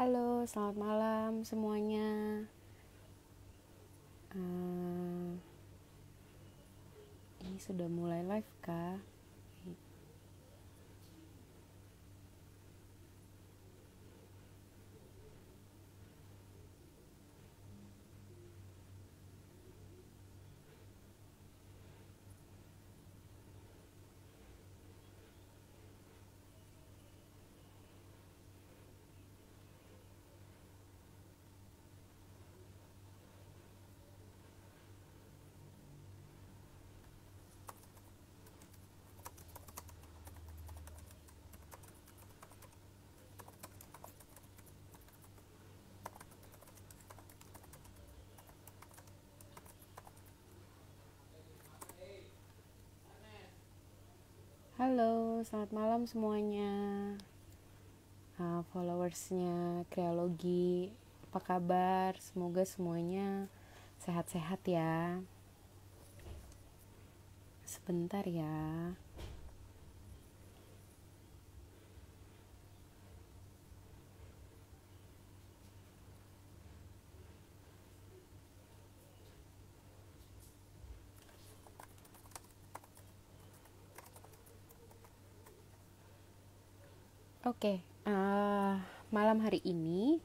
Halo, selamat malam semuanya. Eh, ini sudah mulai live kah? Halo, selamat malam semuanya. Followersnya Kreologi, apa kabar? Semoga semuanya sehat-sehat ya. Sebentar ya. Oke, malam hari ini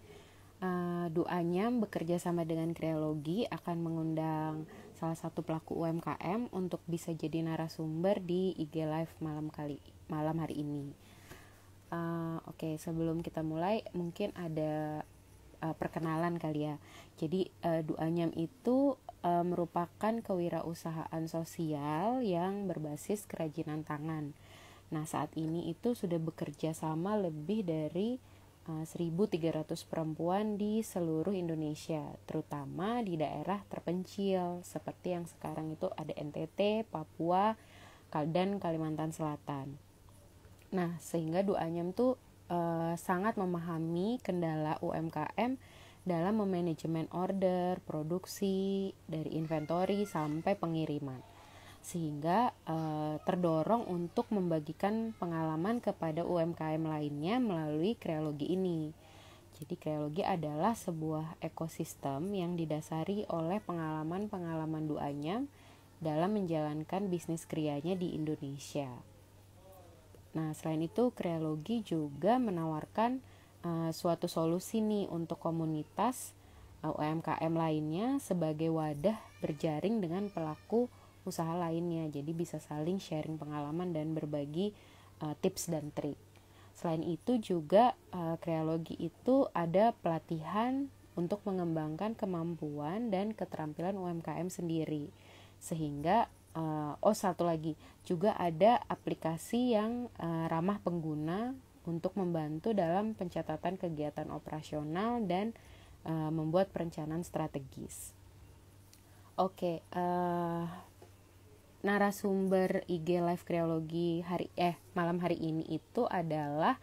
Duanya bekerja sama dengan Kreologi akan mengundang salah satu pelaku UMKM untuk bisa jadi narasumber di IG Live malam hari ini. Oke, sebelum kita mulai mungkin ada perkenalan kali ya. Jadi Duanyam itu merupakan kewirausahaan sosial yang berbasis kerajinan tangan. Nah, saat ini itu sudah bekerja sama lebih dari 1.300 perempuan di seluruh Indonesia, terutama di daerah terpencil seperti yang sekarang itu ada NTT, Papua, dan Kalimantan Selatan. Nah, sehingga Duanyam tuh sangat memahami kendala UMKM dalam memanajemen order, produksi, dari inventory sampai pengiriman. Sehingga terdorong untuk membagikan pengalaman kepada UMKM lainnya melalui Kreologi ini. Jadi Kreologi adalah sebuah ekosistem yang didasari oleh pengalaman-pengalaman Duanyam dalam menjalankan bisnis krianya di Indonesia. Nah, selain itu Kreologi juga menawarkan suatu solusi nih untuk komunitas UMKM lainnya sebagai wadah berjaring dengan pelaku usaha lainnya. Jadi bisa saling sharing pengalaman dan berbagi tips dan trik. Selain itu juga Kreologi itu ada pelatihan untuk mengembangkan kemampuan dan keterampilan UMKM sendiri. Sehingga satu lagi juga ada aplikasi yang ramah pengguna untuk membantu dalam pencatatan kegiatan operasional dan membuat perencanaan strategis. Oke, narasumber IG Live Kreologi malam hari ini itu adalah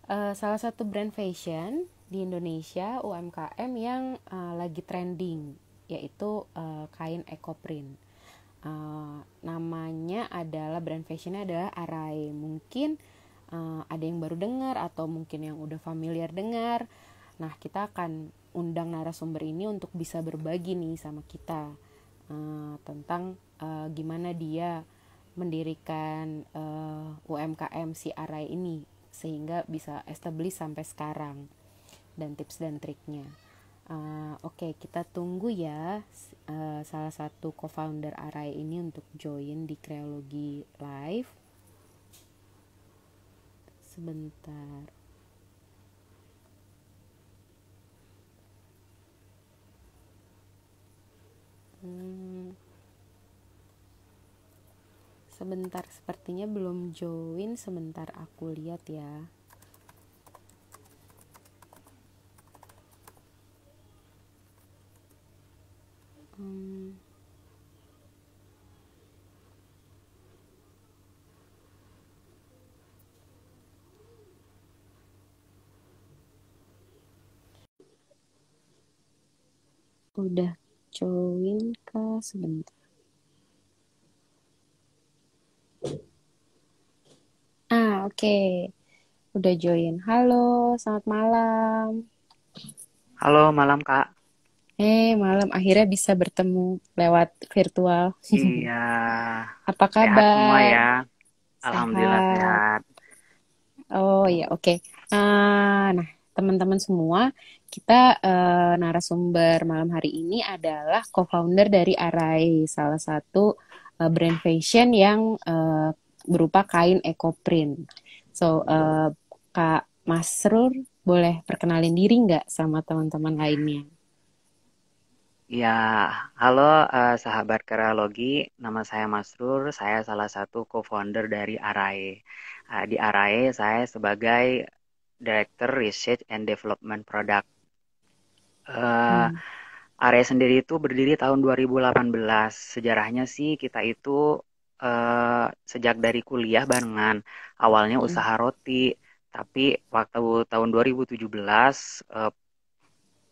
salah satu brand fashion di Indonesia UMKM yang lagi trending, yaitu kain ecoprint. Namanya adalah brand fashionnya adalah Arai. Mungkin ada yang baru dengar atau mungkin yang udah familiar dengar. Nah, kita akan undang narasumber ini untuk bisa berbagi nih sama kita tentang gimana dia mendirikan UMKM si Arai ini sehingga bisa establish sampai sekarang dan tips dan triknya. Oke, kita tunggu ya salah satu co-founder Arai ini untuk join di Kreologi Live. Sebentar. Sebentar, sepertinya belum join. Sebentar aku lihat ya. Udah join kah? Sebentar. Oke. Udah join. Halo, selamat malam. Halo malam Kak. Malam akhirnya bisa bertemu lewat virtual. Iya, Apa sehat semua kabar? ya. Alhamdulillah Sehat. sehat. Oh ya, oke. Nah, teman-teman semua, kita narasumber malam hari ini adalah co-founder dari Arai, salah satu brand fashion yang berupa kain ekoprint. So, Kak Masrur, boleh perkenalin diri nggak sama teman-teman lainnya? Ya, halo sahabat Kreologi. Nama saya Masrur. Saya salah satu co-founder dari Arae. Di Arae saya sebagai Director Research and Development Product. Eh, Hmm. Arae sendiri itu berdiri tahun 2018. Sejarahnya sih kita itu sejak dari kuliah barengan. Awalnya Mm-mm. usaha roti. Tapi waktu tahun 2017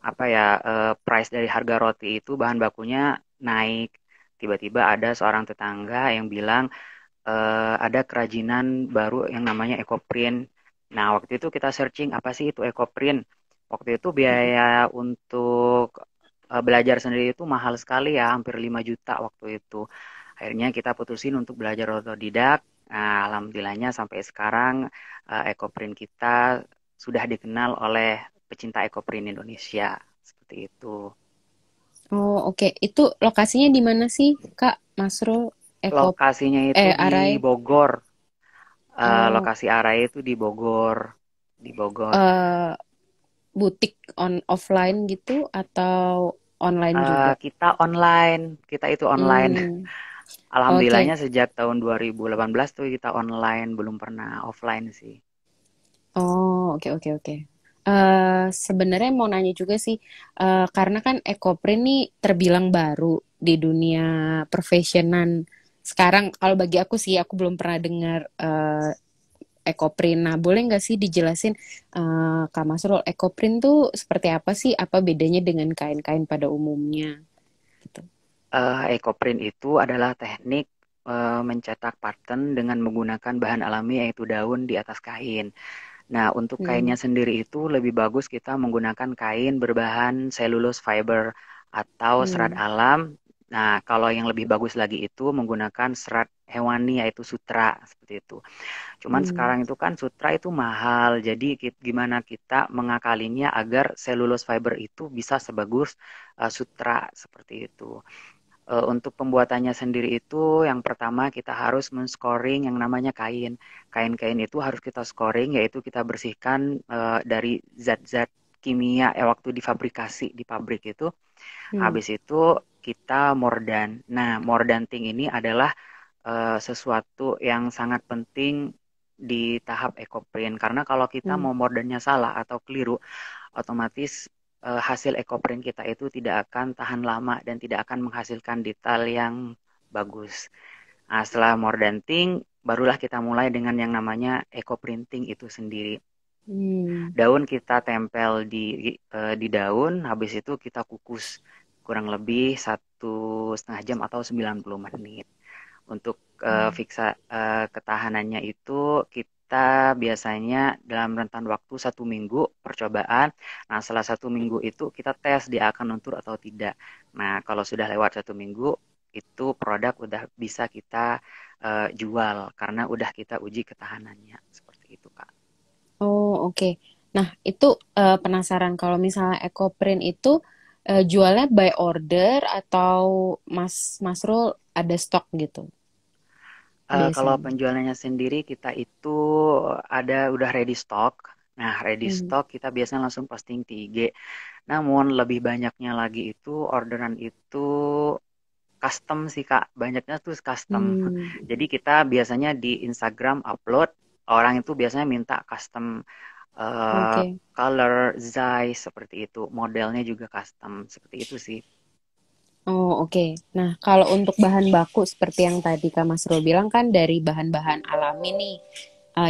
apa ya price dari harga roti itu bahan bakunya naik. Tiba-tiba ada seorang tetangga yang bilang ada kerajinan baru yang namanya Ecoprint. Nah, waktu itu kita searching apa sih itu Ecoprint. Waktu itu Mm-mm. biaya untuk belajar sendiri itu mahal sekali ya, hampir 5 juta waktu itu. Akhirnya kita putusin untuk belajar otodidak. Nah, alhamdulillahnya sampai sekarang Ecoprint kita sudah dikenal oleh pecinta Ecoprint Indonesia. Seperti itu. Oh, oke. Itu lokasinya di mana sih, Kak Masrul? Eko Lokasinya itu di Arai. Bogor. Oh, Lokasi arahnya itu di Bogor. Di Bogor. eh butik offline gitu atau online juga? Kita online. Kita itu online. Hmm, oke. Alhamdulillahnya sejak tahun 2018 tuh kita online. Belum pernah offline sih. Oh, oke, oke, oke. Sebenarnya mau nanya juga sih, karena kan Ekoprint nih terbilang baru di dunia profesionan. Sekarang, kalau bagi aku sih, aku belum pernah dengar Ekoprint. Nah, boleh nggak sih dijelasin, Kak Masrul, Ekoprint tuh seperti apa sih? Apa bedanya dengan kain-kain pada umumnya? Gitu. Ecoprint itu adalah teknik mencetak pattern dengan menggunakan bahan alami yaitu daun di atas kain. Nah, untuk kainnya Hmm. sendiri itu lebih bagus kita menggunakan kain berbahan cellulose fiber atau serat Hmm. alam. Nah, kalau yang lebih bagus lagi itu menggunakan serat hewani yaitu sutra seperti itu. Cuman Hmm. sekarang itu kan sutra itu mahal, jadi gimana kita mengakalinya agar cellulose fiber itu bisa sebagus sutra seperti itu. Untuk pembuatannya sendiri itu yang pertama kita harus men-scoring yang namanya kain. Kain-kain itu harus kita scoring yaitu kita bersihkan dari zat-zat kimia waktu difabrikasi di pabrik itu. Hmm. Habis itu kita mordan. Nah, mordanting ini adalah sesuatu yang sangat penting di tahap ekoprint karena kalau kita Hmm. mau mordannya salah atau keliru otomatis hasil ekoprint kita itu tidak akan tahan lama dan tidak akan menghasilkan detail yang bagus. Nah, setelah mordanting, barulah kita mulai dengan yang namanya ekoprinting itu sendiri. Hmm. Daun kita tempel di daun, habis itu kita kukus kurang lebih 1,5 jam atau 90 menit. Untuk Hmm. ketahanannya itu kita biasanya dalam rentan waktu 1 minggu percobaan. Nah, setelah 1 minggu itu kita tes dia akan luntur atau tidak. Nah, kalau sudah lewat 1 minggu itu produk udah bisa kita jual karena udah kita uji ketahanannya seperti itu, Kak. Oh, oke. Nah, itu penasaran kalau misalnya Ekoprint itu jualnya by order atau Masrul ada stok gitu Kalau biasanya. penjualannya sendiri kita itu ada udah ready stock. Nah, ready Hmm. stock kita biasanya langsung posting di IG. Namun lebih banyaknya lagi itu orderan itu custom sih Kak. Banyaknya tuh custom. Hmm. Jadi kita biasanya di Instagram upload, orang itu biasanya minta custom eh, Oke. color, size seperti itu. Modelnya juga custom seperti itu sih. Oh, oke. Nah, kalau untuk bahan baku seperti yang tadi Kak Masrul bilang kan dari bahan-bahan alami nih,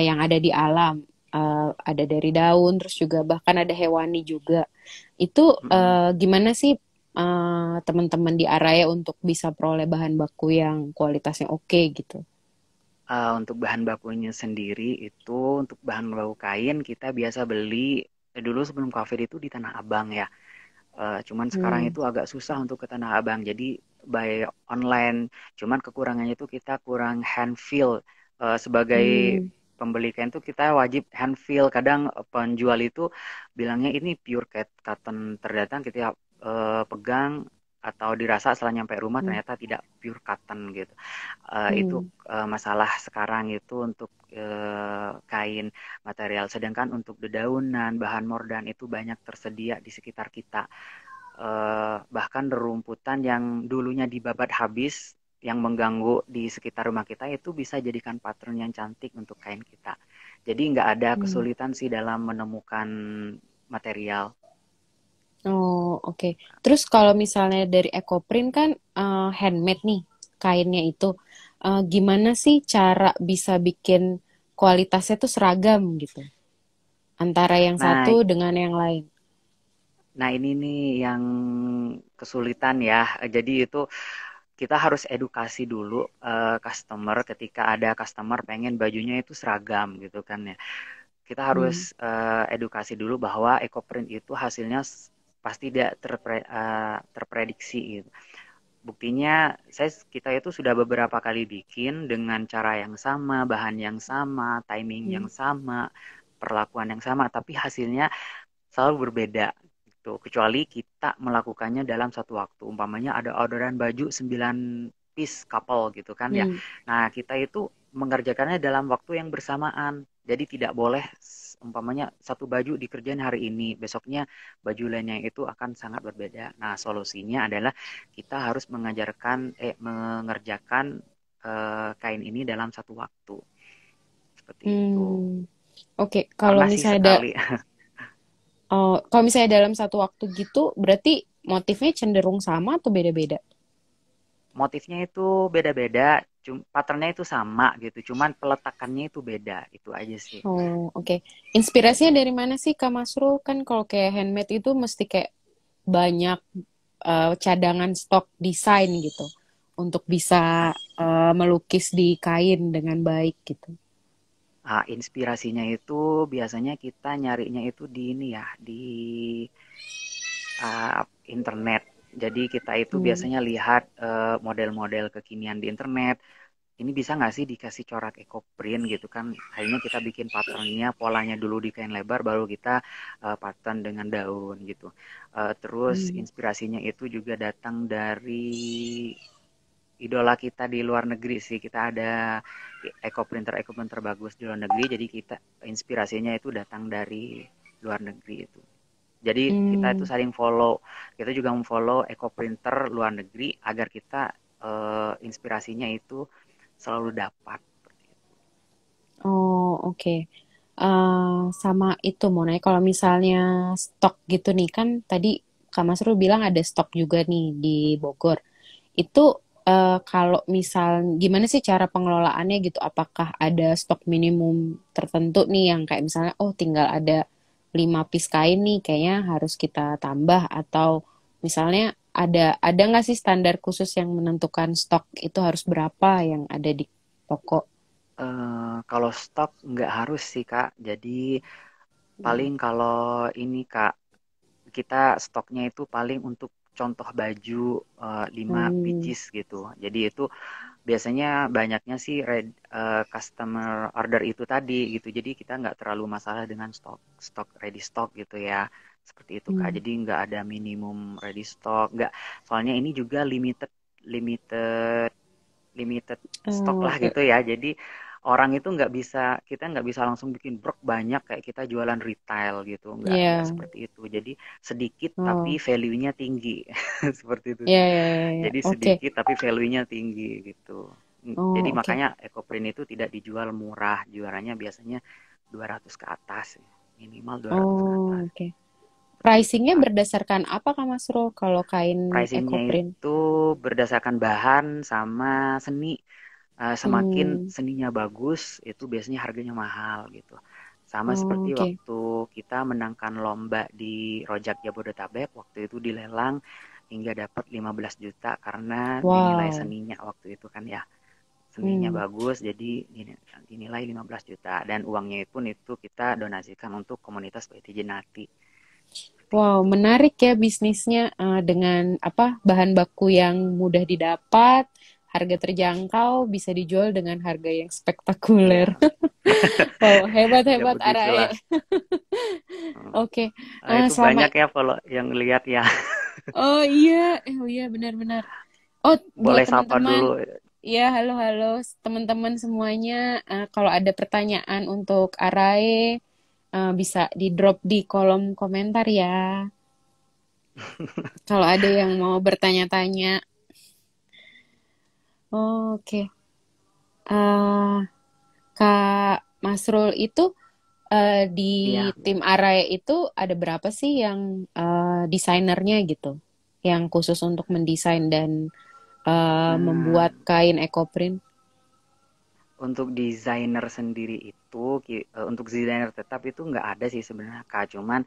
yang ada di alam. Ada dari daun, terus juga bahkan ada hewani juga. Itu Mm-mm. gimana sih teman-teman di area untuk bisa peroleh bahan baku yang kualitasnya oke gitu? Untuk bahan bakunya sendiri itu untuk bahan baku kain kita biasa beli. dulu sebelum COVID itu di Tanah Abang ya. Cuman sekarang Hmm. itu agak susah untuk ke Tanah Abang. Jadi by online. Cuman kekurangannya itu kita kurang hand feel. Sebagai Hmm. pembeli kain itu kita wajib hand feel. Kadang penjual itu bilangnya ini pure cotton terdatang kita pegang atau dirasa setelah nyampe rumah Hmm. ternyata tidak pure cotton gitu. Itu Hmm. masalah sekarang itu untuk kain material. Sedangkan untuk dedaunan, bahan mordan itu banyak tersedia di sekitar kita. Bahkan rerumputan yang dulunya dibabat habis, yang mengganggu di sekitar rumah kita itu bisa jadikan pattern yang cantik untuk kain kita. Jadi nggak ada Hmm. kesulitan sih dalam menemukan material. Oh, oke. Terus kalau misalnya dari Ecoprint kan handmade nih kainnya itu. Gimana sih cara bisa bikin kualitasnya tuh seragam gitu antara yang Nah, satu dengan yang lain? nah, ini nih yang kesulitan ya. Jadi itu kita harus edukasi dulu customer ketika ada customer pengen bajunya itu seragam gitu kan ya. Kita harus Hmm. edukasi dulu bahwa EcoPrint itu hasilnya pasti tidak terprediksi gitu. Buktinya kita itu sudah beberapa kali bikin dengan cara yang sama, bahan yang sama, timing yang Hmm. sama, perlakuan yang sama, tapi hasilnya selalu berbeda gitu. Kecuali kita melakukannya dalam satu waktu. Umpamanya ada orderan baju 9 piece couple gitu kan ya. Hmm. Nah, kita itu mengerjakannya dalam waktu yang bersamaan. Jadi tidak boleh umpamanya satu baju dikerjain hari ini, besoknya baju lainnya itu akan sangat berbeda. Nah, solusinya adalah kita harus mengerjakan kain ini dalam satu waktu. Seperti itu. Hmm. Oke, kalau Pernah sih misalnya sekali. kalau misalnya dalam satu waktu gitu, berarti motifnya cenderung sama atau beda-beda? Motifnya itu beda-beda, patternnya itu sama gitu, cuman peletakannya itu beda, itu aja sih. Oh, oke. Inspirasinya dari mana sih, Kak Masrul? Kan kalau kayak handmade itu mesti kayak banyak cadangan stok desain gitu untuk bisa Nah, melukis di kain dengan baik gitu. inspirasinya itu biasanya kita nyarinya itu di ini ya, di internet. Jadi kita itu Hmm. biasanya lihat model-model kekinian di internet. Ini bisa nggak sih dikasih corak ekoprint gitu kan? Akhirnya kita bikin patternnya, polanya dulu di kain lebar, baru kita pattern dengan daun gitu. Terus Hmm. inspirasinya itu juga datang dari idola kita di luar negeri sih. Kita ada eco printer bagus di luar negeri. Jadi kita inspirasinya itu datang dari luar negeri itu. Jadi kita itu Hmm. saling follow. Kita juga memfollow eco printer luar negeri agar kita inspirasinya itu selalu dapat. Oh, oke. Sama itu mau nanya kalau misalnya stok gitu nih kan tadi Kak Masrul bilang ada stok juga nih di Bogor. Itu kalau misal gimana sih cara pengelolaannya gitu? Apakah ada stok minimum tertentu nih yang kayak misalnya oh tinggal ada 5 piece kain nih kayaknya harus kita tambah atau misalnya ada nggak sih standar khusus yang menentukan stok itu harus berapa yang ada di toko? Kalau stok nggak harus sih Kak. Jadi paling kalau ini Kak, kita stoknya itu paling untuk contoh baju 5 Hmm. pieces gitu. Jadi itu biasanya banyaknya sih customer order itu tadi gitu. Jadi kita nggak terlalu masalah dengan stok ready stock gitu ya. Seperti itu Kak. Hmm. Jadi nggak ada minimum ready stock, nggak. Soalnya ini juga limited limited stok lah Eh, gitu ya. Jadi orang itu kita nggak bisa langsung bikin brok banyak kayak kita jualan retail gitu. Nggak ya, seperti itu. Jadi sedikit tapi oh, value-nya tinggi. Seperti itu ya, sih. ya, ya, ya. Jadi Oke. sedikit tapi value-nya tinggi gitu. Jadi Oh, oke. makanya EcoPrint itu tidak dijual murah. Jualannya biasanya 200 ke atas. Minimal 200 ke atas. Oh, oke. Seperti itu, Pricingnya Kak. berdasarkan apa, Kak Masrul, kalau kain Pricingnya ekoprint? itu berdasarkan bahan sama seni. Semakin Hmm. seninya bagus, itu biasanya harganya mahal gitu. Sama Oh, seperti oke. waktu kita menangkan lomba di Rojak Jabodetabek, waktu itu dilelang hingga dapat 15 juta karena dinilai Wow. seninya waktu itu kan ya. Seninya Hmm. bagus, jadi dinilai 15 juta dan uangnya pun itu kita donasikan untuk komunitas PIT Jenati. Seperti Wow, itu. menarik ya bisnisnya dengan apa bahan baku yang mudah didapat, harga terjangkau, bisa dijual dengan harga yang spektakuler. Iya, Wow, hebat ya hebat Arae. begitulah. Oke, Itu selama banyak ya follow yang lihat ya. oh iya benar-benar. Oh, buat Boleh sapa teman-teman, dulu. ya halo halo teman-teman semuanya. Kalau ada pertanyaan untuk Arae, bisa di drop di kolom komentar ya. Kalau ada yang mau bertanya-tanya. Oke. eh Kak Masrul itu di Iya. tim Arai itu ada berapa sih yang desainernya gitu, yang khusus untuk mendesain dan Nah, membuat kain ekoprint? untuk desainer sendiri itu, untuk desainer tetap itu nggak ada sih sebenarnya Kak. Cuman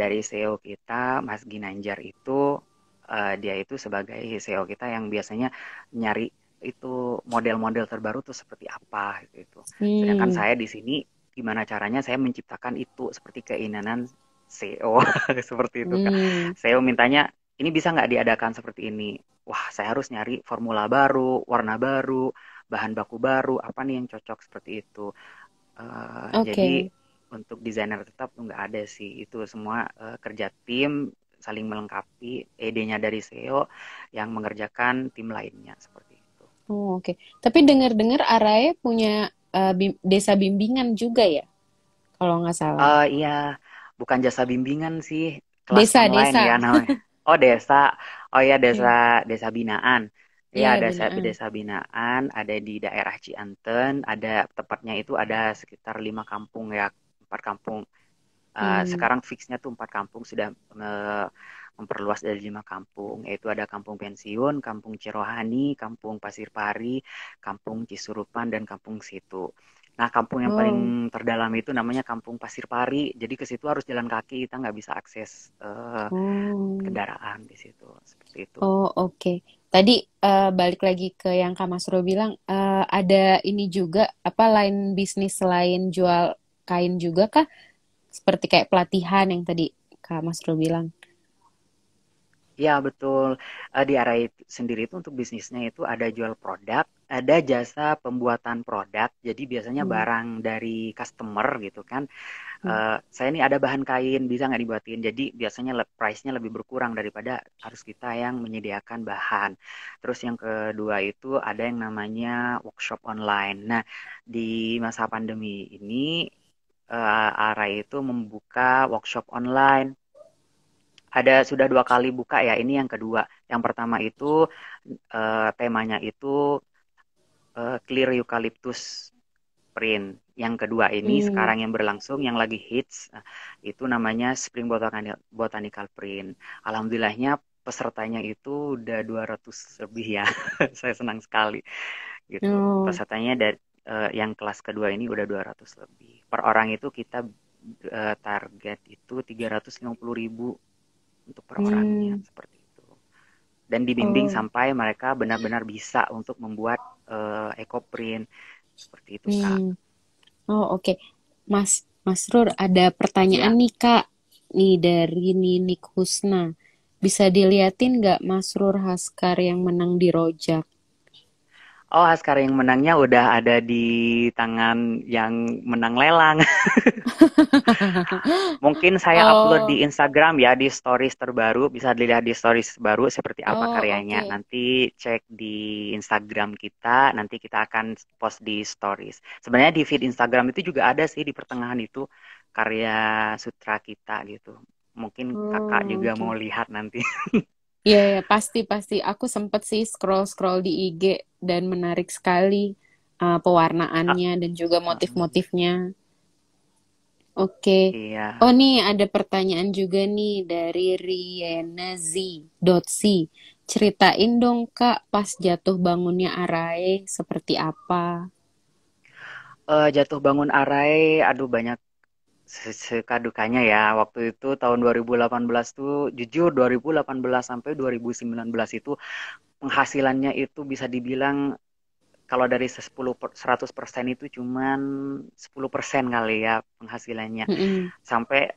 dari SEO kita, Mas Ginanjar itu, dia itu sebagai SEO kita yang biasanya nyari itu model-model terbaru tuh seperti apa gitu. Sedangkan Hmm, saya di sini gimana caranya saya menciptakan itu seperti keinginan SEO seperti itu Kak. hmm, SEO mintanya ini bisa nggak diadakan seperti ini? Wah, saya harus nyari formula baru, warna baru, bahan baku baru, apa nih yang cocok seperti itu. Jadi oke. untuk desainer tetap nggak ada sih, itu semua kerja tim saling melengkapi, ide-nya dari SEO yang mengerjakan tim lainnya seperti itu. Oh, oke. Tapi dengar-dengar Arai punya desa bimbingan juga ya, kalau nggak salah. Iya, bukan jasa bimbingan sih, kelas Desa, online ya desa. namanya. Oh desa, oh ya desa Ya, desa binaan. Ya ya desa binaan. desa binaan ada di daerah Cianten, ada tepatnya itu ada sekitar 5 kampung ya, 4 kampung. Hmm. Sekarang fixnya tuh 4 kampung sudah memperluas dari 5 kampung, yaitu ada Kampung Pensiun, Kampung Cirohani, Kampung Pasir Pari, Kampung Cisurupan, dan Kampung Situ. Nah, kampung yang Oh, paling terdalam itu namanya Kampung Pasir Pari. Jadi ke situ harus jalan kaki, kita nggak bisa akses oh. kendaraan di situ. Seperti itu. Oh, oke. Tadi balik lagi ke yang Kak Masro bilang, ada ini juga, apa lain bisnis selain jual kain juga kah? Seperti kayak pelatihan yang tadi Kak Masro bilang. Ya, betul. Di area itu sendiri itu untuk bisnisnya itu ada jual produk, ada jasa pembuatan produk. Jadi biasanya Hmm, barang dari customer gitu kan. hmm. Saya ini ada bahan kain, bisa nggak dibuatin? Jadi biasanya price-nya lebih berkurang daripada harus kita yang menyediakan bahan. Terus yang kedua itu ada yang namanya workshop online. Nah, di masa pandemi ini, Arai itu membuka workshop online. Ada sudah 2 kali buka ya, ini yang kedua. Yang pertama itu temanya itu clear eucalyptus print. Yang kedua ini Hmm. sekarang yang berlangsung yang lagi hits itu namanya Spring Botanical Print. Alhamdulillahnya pesertanya itu udah 200 lebih ya. Saya senang sekali gitu. Oh, Pesertanya dari yang kelas kedua ini udah 200 lebih. Per orang itu kita target itu 350.000 untuk per orangnya hmm. seperti itu. Dan dibimbing Oh, sampai mereka benar-benar bisa untuk membuat ecoprint seperti itu Kak. hmm. Oh, oke. Mas Rur, ada pertanyaan Ya. nih Kak. Nih dari Ninik Husna. Bisa diliatin nggak Mas Rur Haskar yang menang di Rojak? Oh, Askar yang menangnya udah ada di tangan yang menang lelang. Mungkin saya upload di Oh, Instagram ya, di stories terbaru. Bisa dilihat di stories baru seperti apa oh, karyanya. oke. Nanti cek di Instagram kita, nanti kita akan post di stories. Sebenarnya di feed Instagram itu juga ada sih di pertengahan itu karya sutra kita gitu. Mungkin kakak Oh, juga mau oke. lihat nanti. Iya, ya, pasti, pasti. Aku sempet sih scroll-scroll di IG dan menarik sekali Ah, pewarnaannya dan juga mm, motif-motifnya. Oke. iya. Oh, nih ada pertanyaan juga nih dari Rienaz.c. Ceritain dong, Kak, pas jatuh bangunnya Arae seperti apa? Jatuh bangun Arai, aduh banyak suka dukanya ya. Waktu itu tahun 2018 tuh, jujur 2018 sampai 2019 itu penghasilannya itu bisa dibilang kalau dari 100% itu cuman 10% kali ya penghasilannya. Mm-mm. Sampai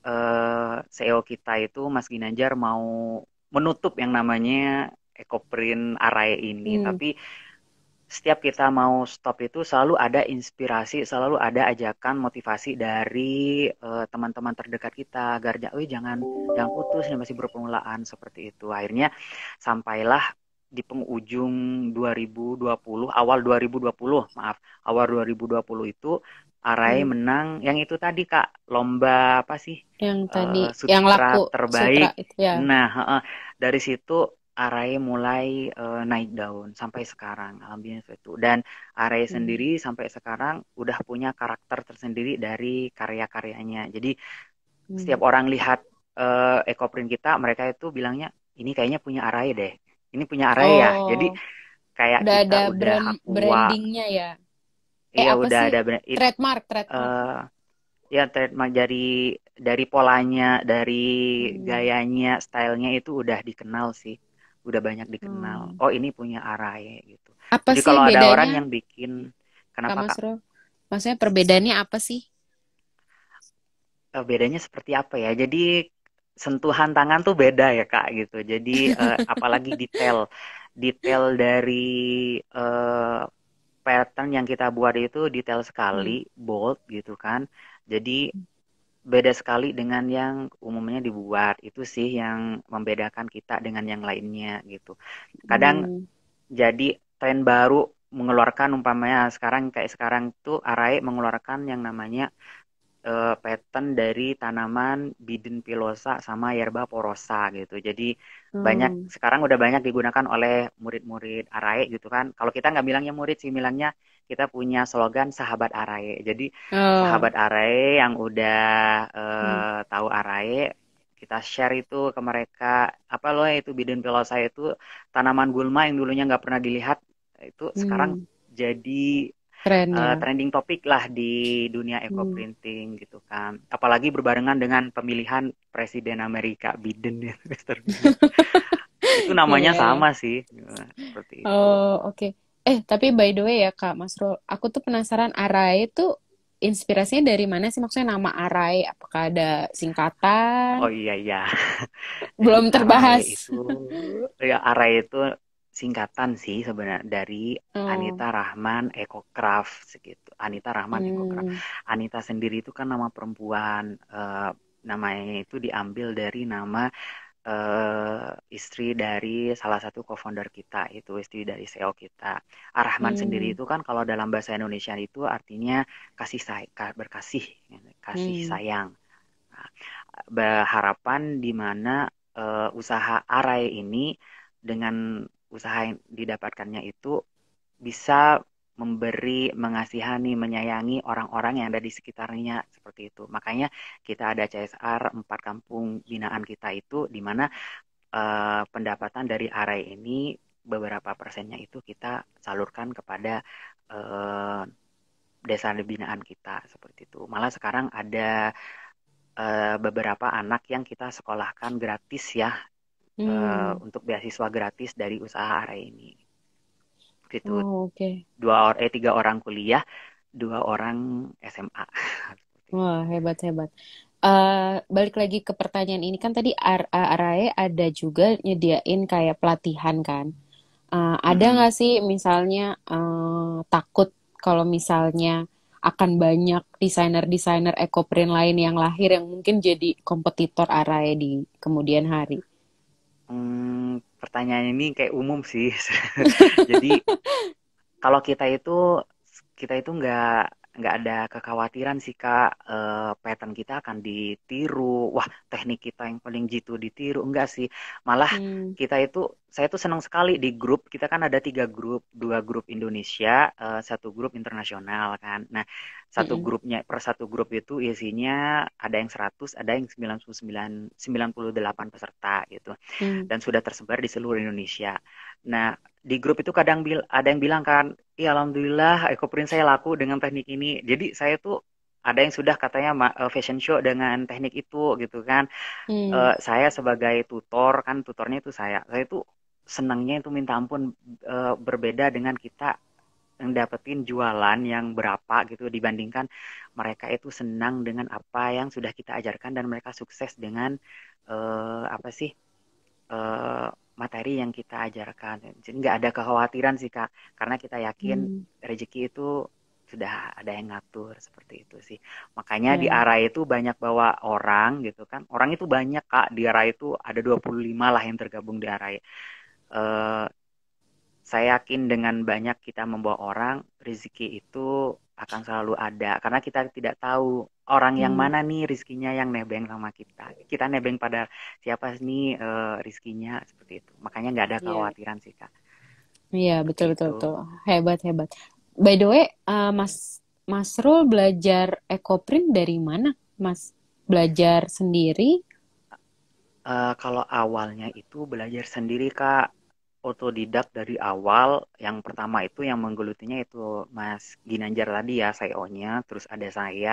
CEO kita itu Mas Ginanjar mau menutup yang namanya Ekoprint Arai ini. Mm. Tapi setiap kita mau stop itu selalu ada inspirasi, selalu ada ajakan motivasi dari teman-teman terdekat kita agar jangan jangan putus, ini masih berpengelolaan seperti itu. Akhirnya sampailah di penghujung 2020, awal 2020, maaf, awal 2020 itu Arai Mm. menang yang itu tadi Kak, lomba apa sih? Yang tadi, yang Sutra laku sutra terbaik. itu ya. Nah, dari situ Arai mulai naik daun sampai sekarang, alhamdulillah itu. Dan Arai Mm. sendiri sampai sekarang udah punya karakter tersendiri dari karya-karyanya. Jadi Mm. setiap orang lihat Ekoprint kita, mereka itu bilangnya ini kayaknya punya Arai deh. Ini punya Arai ya. Jadi Oh, kayak udah ada kita udah aqua, brandingnya ya. iya Apa udah sih? ada Trademark, trademark. eh, ya trademark dari polanya, dari Hmm. gayanya, stylenya itu udah dikenal sih, udah banyak dikenal. Hmm. Oh ini punya Arai gitu. Apa Jadi sih kalau ada orang bedanya, yang bikin, Kak kenapa Kak? Masro? Maksudnya perbedaannya apa sih? Bedanya seperti apa ya? Jadi sentuhan tangan tuh beda ya Kak gitu. Jadi apalagi detail, detail dari eh, pattern yang kita buat itu detail sekali, Hmm. bold gitu kan. Jadi beda sekali dengan yang umumnya dibuat. Itu sih yang membedakan kita dengan yang lainnya gitu. Kadang Hmm. jadi tren baru mengeluarkan umpamanya sekarang kayak sekarang tuh Arai mengeluarkan yang namanya pattern dari tanaman Bidin pilosa sama Yerba porosa gitu. Jadi banyak Hmm. sekarang udah banyak digunakan oleh murid-murid Arai gitu kan. Kalau kita nggak bilangnya murid sih, bilangnya kita punya slogan sahabat Arai. Jadi Oh. sahabat Arai yang udah Hmm. tahu Arai, kita share itu ke mereka. Apa loh itu Bidin pilosa itu tanaman gulma yang dulunya nggak pernah dilihat, itu sekarang Hmm. jadi Keren ya. trending topik lah di dunia Hmm. eco-printing gitu kan. Apalagi berbarengan dengan pemilihan Presiden Amerika Biden ya, Mr. Biden. Itu namanya Iya, ya. sama sih, seperti itu. Oh, oke. Tapi by the way ya Kak Masro, aku tuh penasaran Arai itu inspirasinya dari mana sih? Maksudnya nama Arai, apakah ada Oh singkatan? iya iya. Jadi Belum Arai terbahas. itu singkatan sih sebenarnya dari Oh. Anita Rahman Ecocraft segitu. Anita Rahman Ecocraft. Hmm. Anita sendiri itu kan nama perempuan. Namanya itu diambil dari nama istri dari salah satu co-founder kita, itu istri dari CEO kita. Ar-Rahman sendiri Hmm. itu kan kalau dalam bahasa Indonesia itu artinya berkasih, kasih Hmm. sayang. Nah, berharapan di mana usaha Arai ini dengan usaha yang didapatkannya itu bisa memberi, mengasihani, menyayangi orang-orang yang ada di sekitarnya seperti itu. Makanya kita ada CSR 4 kampung binaan kita itu di mana pendapatan dari Arai ini beberapa persennya itu kita salurkan kepada eh, desa binaan kita seperti itu. Malah sekarang ada beberapa anak yang kita sekolahkan gratis ya, Hmm. untuk beasiswa gratis dari usaha Arai ini. Gitu. Oh, oke. 3 orang kuliah, 2 orang SMA. Wah, hebat hebat. Balik lagi ke pertanyaan ini kan tadi Arae ada juga nyediain kayak pelatihan kan. Ada Mm-mm. nggak sih misalnya takut kalau misalnya akan banyak desainer-desainer ekoprint lain yang lahir yang mungkin jadi kompetitor Arae di kemudian hari? Pertanyaan ini kayak umum sih. Jadi kalau kita itu nggak ada kekhawatiran sih Kak, pattern kita akan ditiru. Wah, teknik kita yang paling jitu ditiru. Enggak sih. Malah Hmm. saya tuh senang sekali di grup. Kita kan ada 3 grup, 2 grup Indonesia, 1 grup internasional kan. Nah, Mm-mm. per satu grup itu isinya ada yang 100, ada yang 99, 98 peserta gitu. Hmm. Dan sudah tersebar di seluruh Indonesia. Nah, di grup itu kadang ada yang bilang kan, iya alhamdulillah EcoPrint saya laku dengan teknik ini. Jadi saya tuh ada yang sudah katanya fashion show dengan teknik itu gitu kan. Hmm. Saya sebagai tutor kan, tutornya itu saya tuh senangnya itu minta ampun, berbeda dengan kita dapetin jualan yang berapa gitu dibandingkan mereka itu senang dengan apa yang sudah kita ajarkan dan mereka sukses dengan apa sih eh, materi yang kita ajarkan. Jadi nggak ada kekhawatiran sih Kak, karena kita yakin Hmm, rezeki itu sudah ada yang ngatur seperti itu sih. Makanya di ya. ARA itu banyak bawa orang gitu kan. Orang itu banyak Kak, di ARA itu ada 25 lah yang tergabung di ARA. Saya yakin dengan banyak kita membawa orang, rezeki itu akan selalu ada. Karena kita tidak tahu orang yang Hmm, mana nih rezekinya yang nebeng sama kita. Kita nebeng pada siapa nih rezekinya seperti itu. Makanya nggak ada iya. kekhawatiran sih Kak. Iya, betul Seperti betul itu. betul. Hebat hebat. By the way, Mas Rul belajar ekoprint dari mana? Mas belajar sendiri? Kalau awalnya itu belajar sendiri Kak. Otodidak dari awal. Yang pertama itu yang menggelutinya itu Mas Ginanjar tadi ya, CEO-nya. Terus ada saya.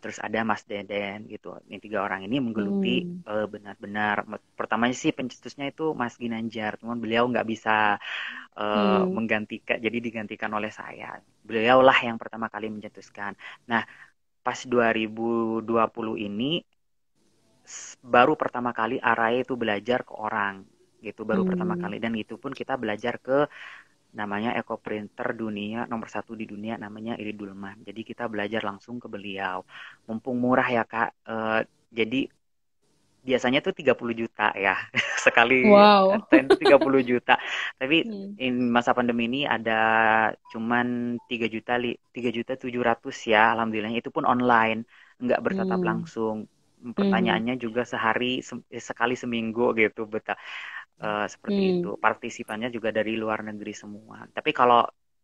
Terus ada Mas Deden gitu. Ini tiga orang ini menggeluti Hmm, benar-benar. Pertamanya sih pencetusnya itu Mas Ginanjar, cuman beliau nggak bisa hmm, menggantikan, jadi digantikan oleh saya. Beliau lah yang pertama kali mencetuskan. Nah, pas 2020 ini baru pertama kali Araya itu belajar ke orang gitu, baru pertama hmm, kali dan itu pun kita belajar ke namanya Eco Printer dunia nomor satu di dunia namanya Iri Dulman. Jadi kita belajar langsung ke beliau. Mumpung murah ya Kak. Jadi biasanya tuh 30 juta ya. Sekali wow. attend tuh 30 juta. Tapi Hmm, masa pandemi ini ada cuman 3 juta 3 juta 700 ya. Alhamdulillah itu pun online, nggak bertatap hmm, langsung. hmm, Pertanyaannya juga sehari sekali seminggu gitu seperti itu. hmm, Partisipannya juga dari luar negeri semua. Tapi kalau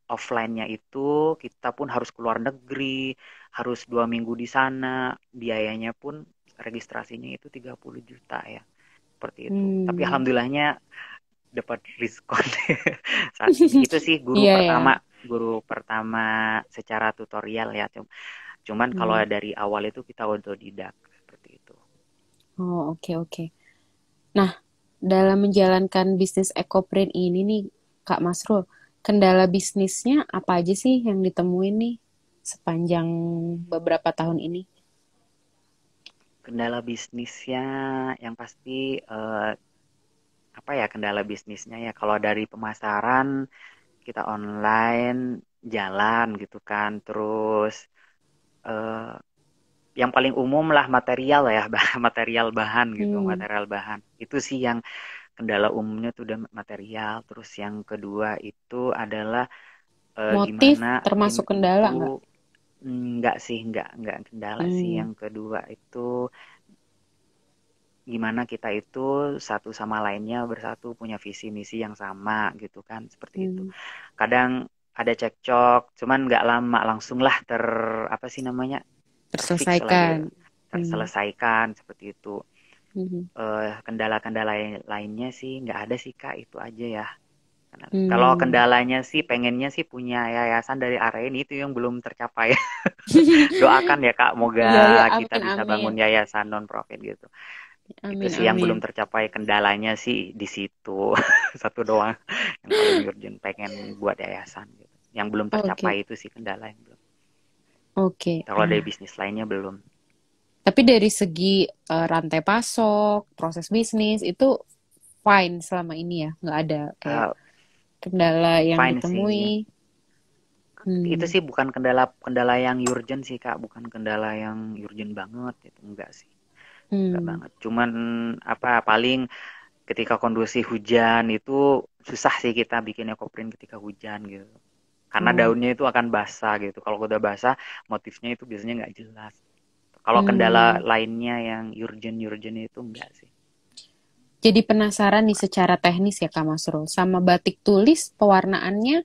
offline-nya itu kita pun harus keluar negeri, harus 2 minggu di sana, biayanya pun registrasinya itu 30 juta ya. Seperti itu. Tapi hmm. alhamdulillahnya dapat diskon saat ini. Itu sih Iya ya. guru pertama secara tutorial ya. Cuman kalau Hmm. dari awal itu kita otodidak seperti itu. Oh, oke oke. Nah, dalam menjalankan bisnis ekoprint ini nih, Kak Masrul, kendala bisnisnya apa aja sih yang ditemuin nih sepanjang beberapa tahun ini? Kendala bisnisnya yang pasti apa ya kendala bisnisnya ya kalau dari pemasaran kita online jalan gitu kan terus eh, yang paling umum lah material ya material bahan gitu Hmm, material bahan itu sih yang kendala umumnya tuh udah material terus yang kedua itu adalah motif gimana tim termasuk kendala itu nggak? enggak sih enggak kendala sih Hmm, yang kedua itu gimana kita itu satu sama lainnya bersatu punya visi misi yang sama gitu kan seperti itu hmm, kadang ada cekcok cuman nggak lama langsung lah apa sih namanya terfix lagi terselesaikan. Hmm, terselesaikan seperti itu. hmm, Kendala-kendala lainnya sih nggak ada sih Kak itu aja ya. Kalau hmm. kendalanya sih pengennya sih punya yayasan dari area ini itu yang belum tercapai. Doakan ya Kak, moga Iya, iya, kita amin, bisa amin. bangun yayasan non profit gitu. Itu Amin, sih yang belum amin. tercapai kendalanya sih di situ. Satu doang yang paling urgent pengen buat yayasan gitu. Yang belum tercapai Oke, itu sih kendala yang belum. oke. Kalau dari bisnis lainnya belum. Tapi dari segi rantai pasok, proses bisnis itu fine selama ini ya, nggak ada kayak Eh, kendala yang Fine sih. ditemui. Itu Hmm, sih bukan kendala kendala yang urgent sih Kak, bukan kendala yang urgent banget itu enggak sih. Enggak hmm, banget. Cuman apa paling ketika kondisi hujan itu susah sih kita bikin ekoprint ketika hujan gitu. Karena oh, daunnya itu akan basah gitu. Kalau udah basah, motifnya itu biasanya nggak jelas. Kalau kendala hmm. lainnya yang urgent itu enggak sih. Jadi penasaran nih secara teknis ya Kak Masrul, sama batik tulis pewarnaannya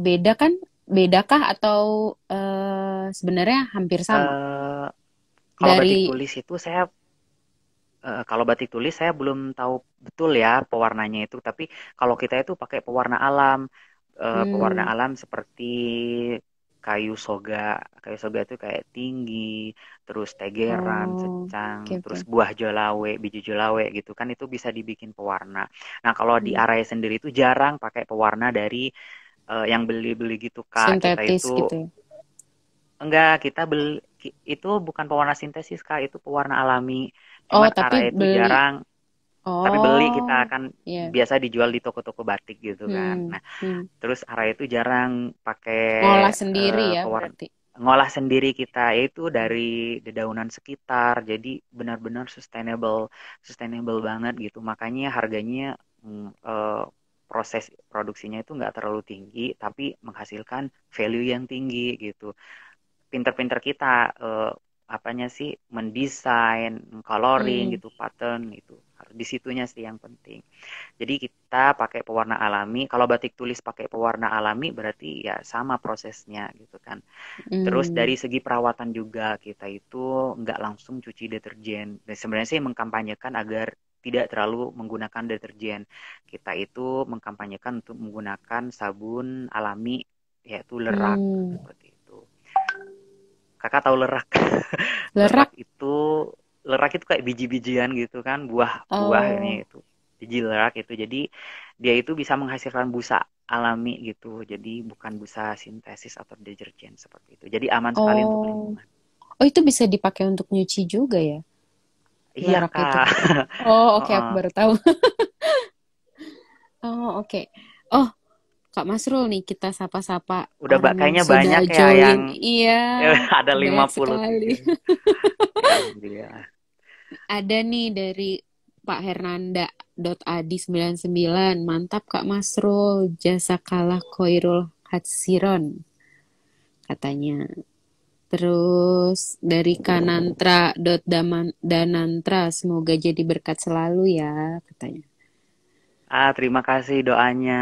beda kan? Bedakah atau sebenarnya hampir sama? Eh Kalau batik Dari, tulis itu kalau batik tulis saya belum tahu betul ya pewarnanya itu, tapi kalau kita itu pakai pewarna alam, pewarna hmm, alam seperti kayu soga, kayu soga itu kayak tinggi, terus tegeran, oh, secang, oke terus oke. buah jolawe, biji jolawe gitu kan itu bisa dibikin pewarna. Nah kalau di Hmm, area sendiri itu jarang pakai pewarna dari yang beli-beli gitu Kak. Kita Sintetis itu gitu ya. enggak, kita beli itu bukan pewarna sintesis Kak, itu pewarna alami. Oh, Cuman tapi area itu beli. jarang, tapi beli kita Oh, kan ya. biasa dijual di toko-toko batik gitu kan. Hmm, Nah, hmm. terus area itu jarang pakai Ngolah sendiri ya pewarna, berarti. ngolah sendiri kita, yaitu dari dedaunan sekitar. Jadi benar-benar sustainable, sustainable banget gitu. Makanya harganya proses produksinya itu nggak terlalu tinggi, tapi menghasilkan value yang tinggi gitu. Pinter-pinter kita apanya sih mendesain, coloring Hmm, gitu, pattern itu. Di situnya sih yang penting. Jadi kita pakai pewarna alami. Kalau batik tulis pakai pewarna alami berarti ya sama prosesnya gitu kan. Terus hmm, dari segi perawatan juga kita itu nggak langsung cuci deterjen. Dan sebenarnya sih mengkampanyekan agar tidak terlalu menggunakan deterjen. Kita itu mengkampanyekan untuk menggunakan sabun alami yaitu lerak hmm. seperti itu. Kakak tahu lerak? Lerak Lerak. itu lerak itu kayak biji-bijian gitu kan, buah-buah ini Oh, itu. Biji lerak itu. Jadi dia itu bisa menghasilkan busa alami gitu. Jadi bukan busa sintesis atau deterjen seperti itu. Jadi aman sekali untuk oh, lingkungan. oh itu bisa dipakai untuk nyuci juga ya, Iya, lerak itu. Kak. Oh, oke, aku Heeh. baru tahu. Oh, oke. Oh, Kak Masrul nih kita sapa-sapa Udah orang yang kayaknya sudah banyak ya yang join. Iya, ada banyak 53. sekali. Ya, alhamdulillah. Ada nih dari Pak Hernanda Adi 99. Mantap Kak Masrul, jasa kalah Koirul Hatsiron katanya. Terus dari Kanantra Danantra, semoga jadi berkat selalu ya katanya. Terima kasih doanya.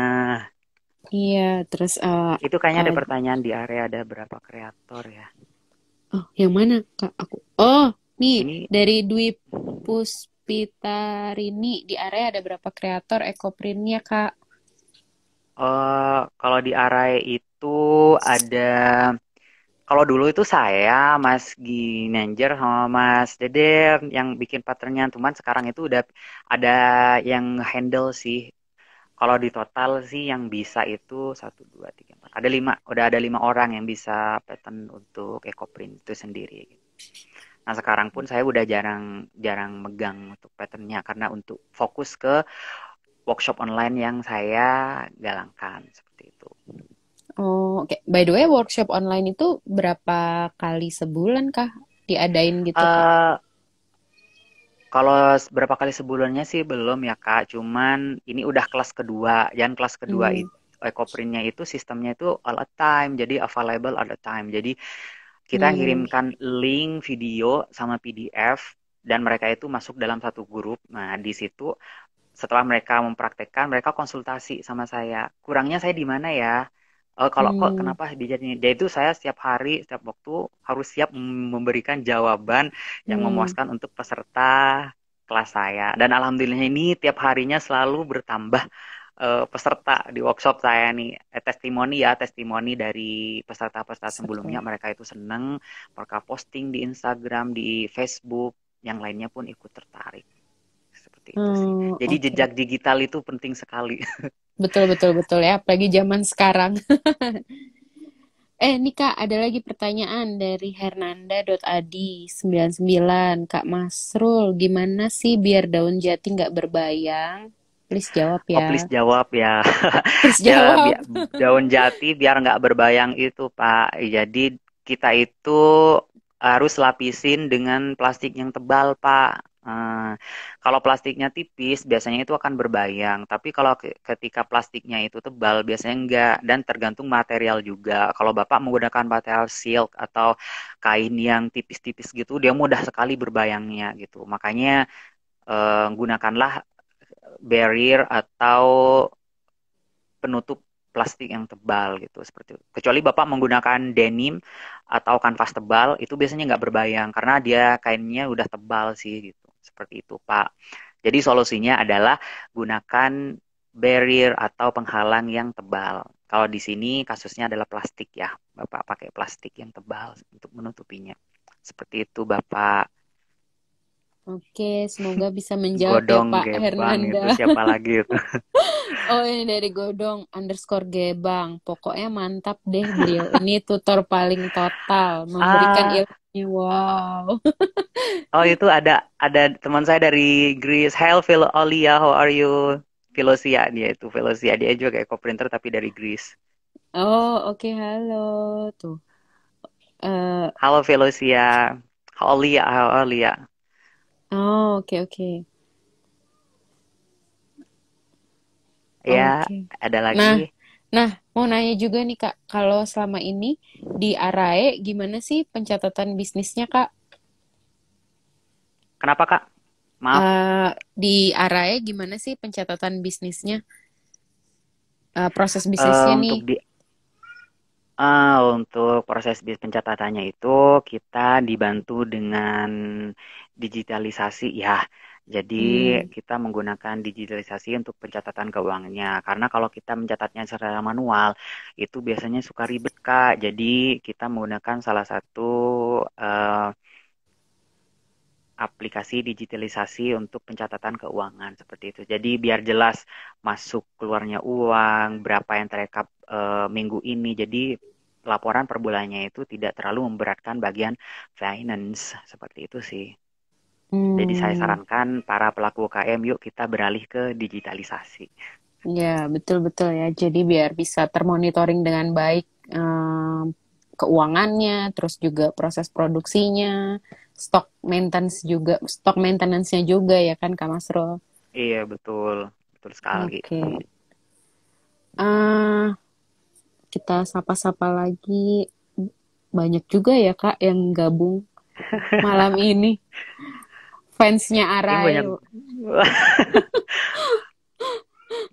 Iya, terus Itu kayaknya ada ad- pertanyaan di area ada berapa kreator ya. oh yang mana Kak aku? Oh, nih Ini dari Dwi Puspitarini di area ada berapa kreator ekoprintnya Kak? kalau di area itu ada. Kalau dulu itu saya, Mas Ginanjar sama Mas Dede yang bikin patternnya. Cuman sekarang itu udah ada yang handle sih. Kalau di total sih yang bisa itu satu, dua, tiga, empat. Ada lima. Udah ada 5 orang yang bisa pattern untuk EcoPrint itu sendiri. Nah sekarang pun saya udah jarang jarang megang untuk patternnya karena untuk fokus ke workshop online yang saya galangkan seperti itu. Oh, oke. By the way, workshop online itu berapa kali sebulan kah diadain gitu, Kak? Eh Kalau berapa kali sebulannya sih belum ya Kak, cuman ini udah kelas kedua. Dan kelas kedua Hmm. itu ekoprintnya itu sistemnya itu all the time, jadi available all the time. Jadi kita Hmm. kirimkan link video sama PDF dan mereka itu masuk dalam satu grup. Nah, di situ setelah mereka mempraktekkan, mereka konsultasi sama saya. Kurangnya saya di mana ya? Kalau kok Hmm. kenapa jadi ini? Dia itu saya setiap hari, setiap waktu harus siap memberikan jawaban yang Hmm. memuaskan untuk peserta kelas saya. Dan alhamdulillah ini tiap harinya selalu bertambah peserta di workshop saya nih. Testimoni ya, testimoni dari peserta-peserta sebelumnya. Seru. Mereka itu seneng, mereka posting di Instagram, di Facebook, yang lainnya pun ikut tertarik. Seperti itu sih. Hmm, Jadi oke. jejak digital itu penting sekali. Betul, betul, betul ya. Apalagi zaman sekarang. Nih Kak, ada lagi pertanyaan dari Hernanda.adi 99. Kak Masrul, gimana sih biar daun jati nggak berbayang? Please jawab Oh, ya. please jawab ya. Please Ya, jawab. daun jati biar nggak berbayang itu, Pak. Jadi kita itu harus lapisin dengan plastik yang tebal, Pak. Kalau plastiknya tipis, biasanya itu akan berbayang. Tapi kalau ketika plastiknya itu tebal, biasanya enggak. Dan tergantung material juga. Kalau Bapak menggunakan material silk atau kain yang tipis-tipis gitu, dia mudah sekali berbayangnya gitu. Makanya gunakanlah barrier atau penutup plastik yang tebal gitu seperti itu. Kecuali Bapak menggunakan denim atau kanvas tebal, itu biasanya nggak berbayang karena dia kainnya udah tebal sih gitu. Seperti itu, Pak. Jadi solusinya adalah gunakan barrier atau penghalang yang tebal. Kalau di sini kasusnya adalah plastik ya. Bapak pakai plastik yang tebal untuk menutupinya. Seperti itu, Bapak. Oke, semoga bisa menjawab ya Godong Pak Gebang Hernanda. itu siapa lagi itu? Oh, ini dari Godong underscore Gebang. Pokoknya mantap deh beliau. Ini tutor paling total, memberikan Ah, ilmunya. Wow. oh itu ada teman saya dari Greece. Hello, Olia, how are you? Philosia dia itu, Philosia dia juga kayak co-printer tapi dari Greece. Oh, oke, halo. Tuh. Eh, Halo Philosia, how Olia? oh, oke, oke. Ya, Oke. ada Nah, lagi. nah, mau nanya juga nih Kak, kalau selama ini di Arae gimana sih pencatatan bisnisnya Kak? Kenapa Kak? Maaf. Di Arae gimana sih pencatatan bisnisnya? Proses Eh, bisnisnya nih? untuk di untuk proses pencatatannya itu kita dibantu dengan digitalisasi ya. Jadi Hmm, kita menggunakan digitalisasi untuk pencatatan keuangannya. Karena kalau kita mencatatnya secara manual itu biasanya suka ribet Kak. Jadi kita menggunakan salah satu eh, aplikasi digitalisasi untuk pencatatan keuangan seperti itu. Jadi biar jelas masuk keluarnya uang, berapa yang terekap minggu ini. Jadi laporan per bulannya itu tidak terlalu memberatkan bagian finance seperti itu sih. Jadi saya hmm, sarankan para pelaku UKM yuk kita beralih ke digitalisasi. ya betul-betul ya. Jadi biar bisa termonitoring dengan baik keuangannya, terus juga proses produksinya, stok maintenance-nya juga ya kan Kak Masro? Iya betul, betul sekali. Oke. Ah, kita sapa-sapa lagi. Banyak juga ya Kak yang gabung malam ini. Fansnya Ini banyak Arayo.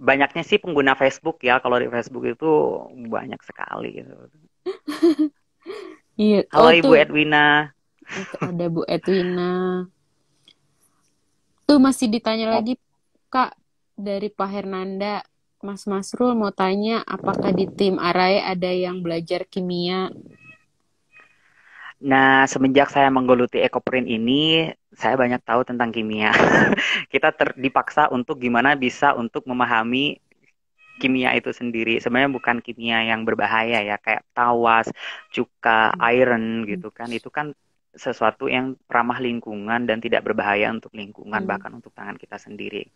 banyaknya sih pengguna Facebook ya. Kalau di Facebook itu banyak sekali gitu. Iya. Halo Oh Ibu tuh, Edwina. itu ada Bu Edwina. Tuh masih ditanya Mau lagi Kak dari Pak Hernanda. Mas Masrul mau tanya apakah di tim Arai ada yang belajar kimia? Nah, semenjak saya menggeluti Ekoprint ini, saya banyak tahu tentang kimia. Kita dipaksa untuk gimana bisa untuk memahami kimia itu sendiri. Sebenarnya bukan kimia yang berbahaya ya, kayak tawas, cuka, iron Hmm. gitu kan. Itu kan sesuatu yang ramah lingkungan dan tidak berbahaya untuk lingkungan, Hmm. bahkan untuk tangan kita sendiri.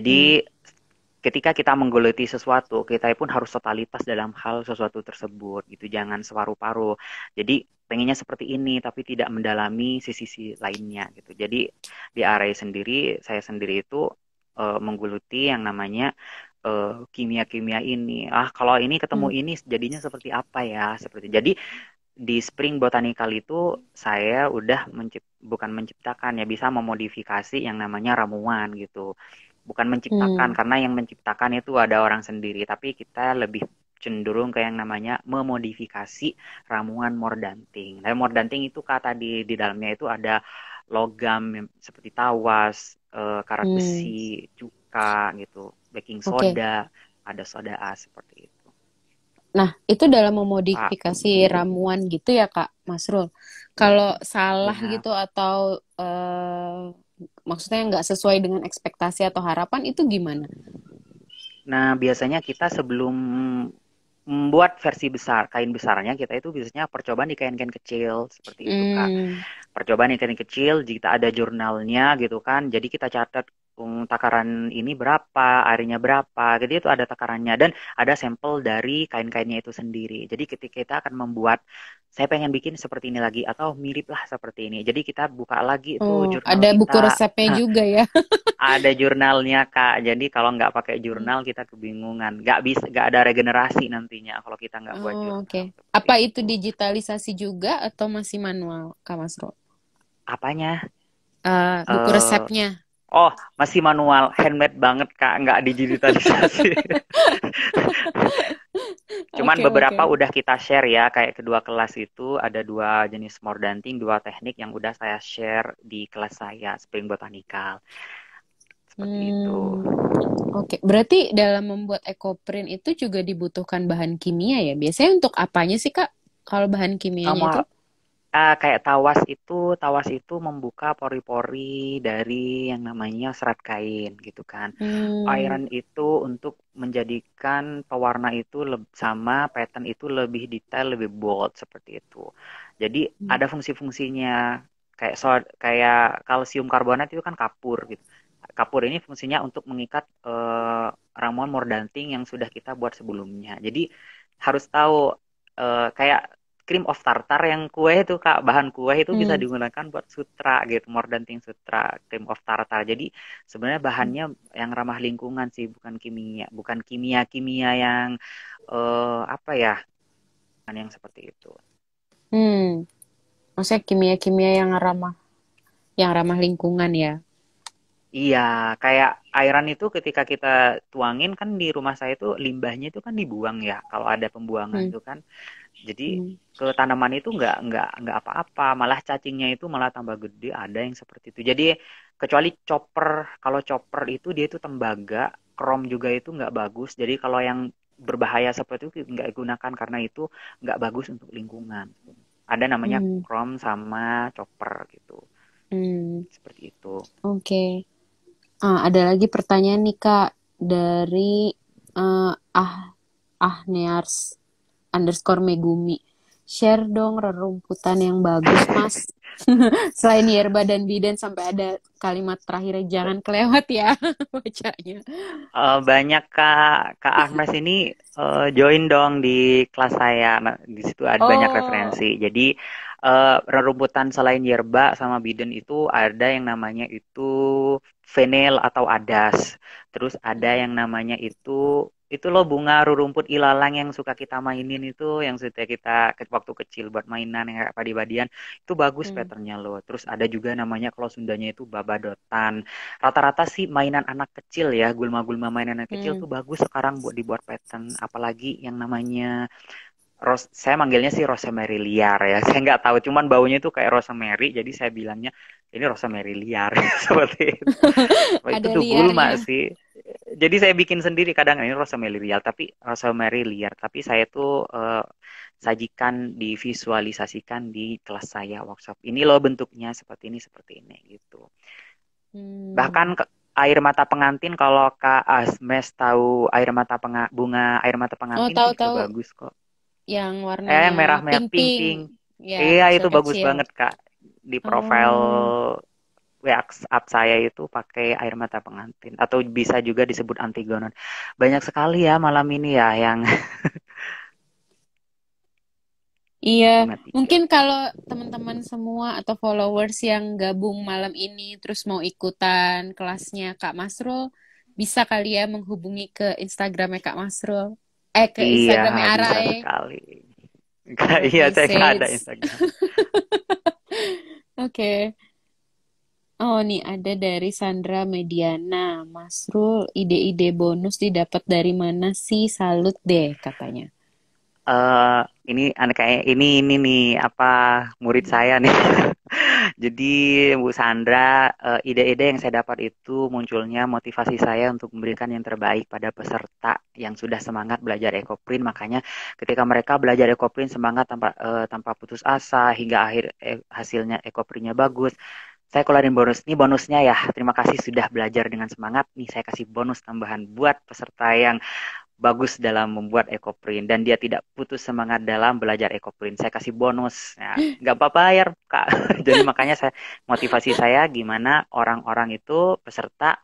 Hmm. Jadi ketika kita menggeluti sesuatu, kita pun harus totalitas dalam hal sesuatu tersebut gitu. Jangan separuh-paruh. Jadi pengennya seperti ini tapi tidak mendalami sisi-sisi lainnya gitu. Jadi di area sendiri, saya sendiri itu menggeluti yang namanya kimia-kimia ini. Ah, kalau ini ketemu Hmm. ini jadinya seperti apa ya? Seperti jadi di Spring Botanical itu saya udah bukan menciptakan ya bisa memodifikasi yang namanya ramuan gitu. Bukan menciptakan Hmm. karena yang menciptakan itu ada orang sendiri, tapi kita lebih cenderung ke yang namanya memodifikasi ramuan mordanting. Nah, mordanting itu kata di dalamnya itu ada logam seperti tawas, karat Hmm. besi, cuka gitu, baking Oke. soda, ada soda as seperti itu. Nah, itu dalam Pak, memodifikasi ramuan gitu ya, Kak Masrul. Kalau salah benar. gitu atau maksudnya nggak sesuai dengan ekspektasi atau harapan itu gimana? Nah, biasanya kita sebelum membuat versi besar, kain besarnya kita itu biasanya percobaan di kain-kain kecil seperti itu, Kak. Hmm. Percobaan yang kecil jika ada jurnalnya gitu kan, jadi kita catat takaran ini berapa, airnya berapa, jadi itu ada takarannya dan ada sampel dari kain-kainnya itu sendiri. Jadi ketika kita akan membuat, saya pengen bikin seperti ini lagi atau mirip lah seperti ini. Jadi kita buka lagi itu Oh, jurnal ada buku kita. resepnya Nah, juga ya. ada jurnalnya Kak. Jadi kalau nggak pakai Hmm. jurnal kita kebingungan. Nggak bisa, nggak ada regenerasi nantinya kalau kita nggak buat Oh, jurnal oke. seperti Apa itu itu. digitalisasi juga atau masih manual, Kak Masrul? Apanya? Buku eh resepnya. oh, masih manual, handmade banget Kak, nggak digitalisasi. Cuman Oke, beberapa oke. udah kita share ya, kayak kedua kelas itu ada dua jenis mordanting, dua teknik yang udah saya share di kelas saya, Spring Botanical. Seperti itu. Hmm, oke. Berarti dalam membuat ekoprint itu juga dibutuhkan bahan kimia ya? Biasanya untuk apanya sih, Kak? Kalau bahan kimianya Kamu itu? kayak tawas itu membuka pori-pori dari yang namanya serat kain gitu kan. Hmm. Iron itu untuk menjadikan pewarna itu sama pattern itu lebih detail, lebih bold seperti itu. Jadi ada fungsi-fungsinya kayak kalsium karbonat itu kan kapur gitu. Kapur ini fungsinya untuk mengikat ramuan mordanting yang sudah kita buat sebelumnya. Jadi harus tahu kayak cream of tartar yang kue itu Kak, bahan kue itu bisa Hmm. digunakan buat sutra gitu, mordanting sutra, cream of tartar. Jadi sebenarnya bahannya yang ramah lingkungan sih, bukan kimia-kimia yang apa ya, yang seperti itu. Hmm. Maksudnya kimia-kimia yang ramah lingkungan ya. Iya, kayak airan itu ketika kita tuangin kan di rumah saya itu limbahnya itu kan dibuang ya, kalau ada pembuangan Hmm. itu kan. Jadi Hmm. ke tanaman itu nggak apa-apa, malah cacingnya itu malah tambah gede. Ada yang seperti itu. Jadi kecuali chopper, kalau chopper itu dia itu tembaga, krom juga itu nggak bagus. Jadi kalau yang berbahaya seperti itu nggak gunakan karena itu nggak bagus untuk lingkungan. Ada namanya Hmm. krom sama chopper gitu, Hmm. seperti itu. Oke. Ada lagi pertanyaan nih Kak dari eh, ah Ahnears underscore Megumi. Share dong rerumputan yang bagus, Mas. Selain yerba dan bidan sampai ada kalimat terakhirnya jangan kelewat ya bacanya. Banyak Kak Agnes ini join dong di kelas saya. Nah, di situ ada banyak Oh, referensi. Jadi rerumputan selain yerba sama bidan itu ada yang namanya itu fenel atau adas. Terus ada hmm, yang namanya itu loh bunga rurumput ilalang yang suka kita mainin itu, yang sudah kita waktu kecil buat mainan yang kayak padi-padian. Itu bagus hmm, patternnya loh. Terus ada juga namanya kalau Sundanya itu babadotan. Rata-rata sih mainan anak kecil ya, gulma-gulma mainan anak kecil hmm, tuh bagus sekarang buat dibuat pattern, apalagi yang namanya saya manggilnya sih rosemary liar ya. Saya nggak tahu, cuman baunya itu kayak rosemary, jadi saya bilangnya ini rosemary liar seperti itu. Itu ada tuh gulma liarnya. sih. Jadi saya bikin sendiri kadang ini rosemary liar, tapi saya tuh sajikan divisualisasikan di kelas saya workshop. Ini loh bentuknya seperti ini gitu. Bahkan Hmm. air mata pengantin, kalau Kak Asmes tahu bunga air mata Oh, pengantin itu juga tahu-tahu bagus kok. yang Yang warnanya merah-merah pink-pink. pink-pink. Ya, Iya, itu bagus kecil-kecil. banget Kak. Di profile Oh, WhatsApp saya itu pakai air mata pengantin atau bisa juga disebut Antigonon. Banyak sekali ya malam ini ya yang iya. bunga tiga. Mungkin kalau teman-teman semua atau followers yang gabung malam ini terus mau ikutan kelasnya Kak Masrul, bisa kali ya menghubungi ke Instagramnya Kak Masrul. Ke Iya, Instagramnya bisa Arae. sekali. Enggak, Buat iya saya nggak ada message. Instagram. Oke. Oh, nih ada dari Sandra Mediana. Masrul, ide-ide bonus didapat dari mana sih? Salut deh, katanya. eh ini anak kayak ini nih apa murid saya nih. Jadi Bu Sandra, ide-ide yang saya dapat itu munculnya motivasi saya untuk memberikan yang terbaik pada peserta yang sudah semangat belajar ekoprint. Makanya ketika mereka belajar ekoprint semangat tanpa putus asa hingga akhir hasilnya ekoprintnya bagus. Saya keluarin bonus. Ini bonusnya ya. Terima kasih sudah belajar dengan semangat. Nih saya kasih bonus tambahan buat peserta yang bagus dalam membuat ekoprint dan dia tidak putus semangat dalam belajar ekoprint. Saya kasih bonus. Ya, nggak apa-apa ya, Kak. Jadi makanya motivasi saya gimana orang-orang itu peserta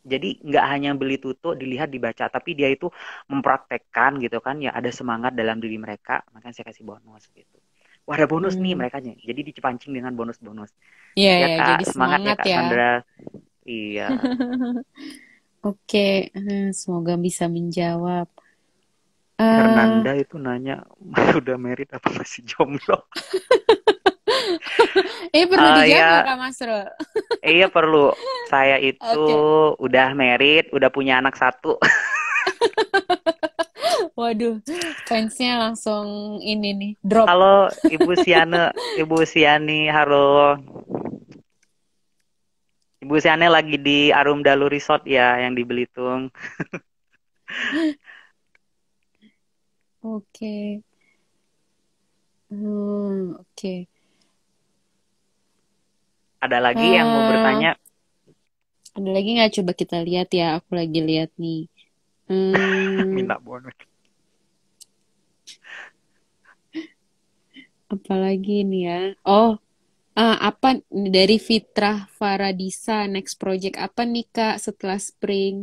jadi nggak hanya beli tutup dilihat dibaca tapi dia itu mempraktekkan gitu kan ya ada semangat dalam diri mereka makanya saya kasih bonus gitu. Wah ada bonus nih Hmm. mereka jadi dipancing dengan bonus-bonus. Iya, Ya ya, jadi Kak, semangat ya semangat Kak ya. Sandra. Iya, Oke, semoga bisa menjawab. eh Hernanda itu nanya udah married apa masih jomblo? perlu dijawab nggak Ya, Kak Masrul? iya perlu. Saya itu Oke. udah married, udah punya anak satu. Waduh, fansnya langsung ini nih, drop. Halo Ibu Siani, halo. Ibu Siani lagi di Arumdalu Resort ya, yang di Belitung. Oke. Oke. Ada lagi yang mau Eh, bertanya? ada lagi nggak? Coba kita lihat ya. Aku lagi lihat nih. Hmm, Minta bonus. apalagi nih ya? Oh, apa dari Fitrah Faradisa next project apa nih Kak setelah Spring?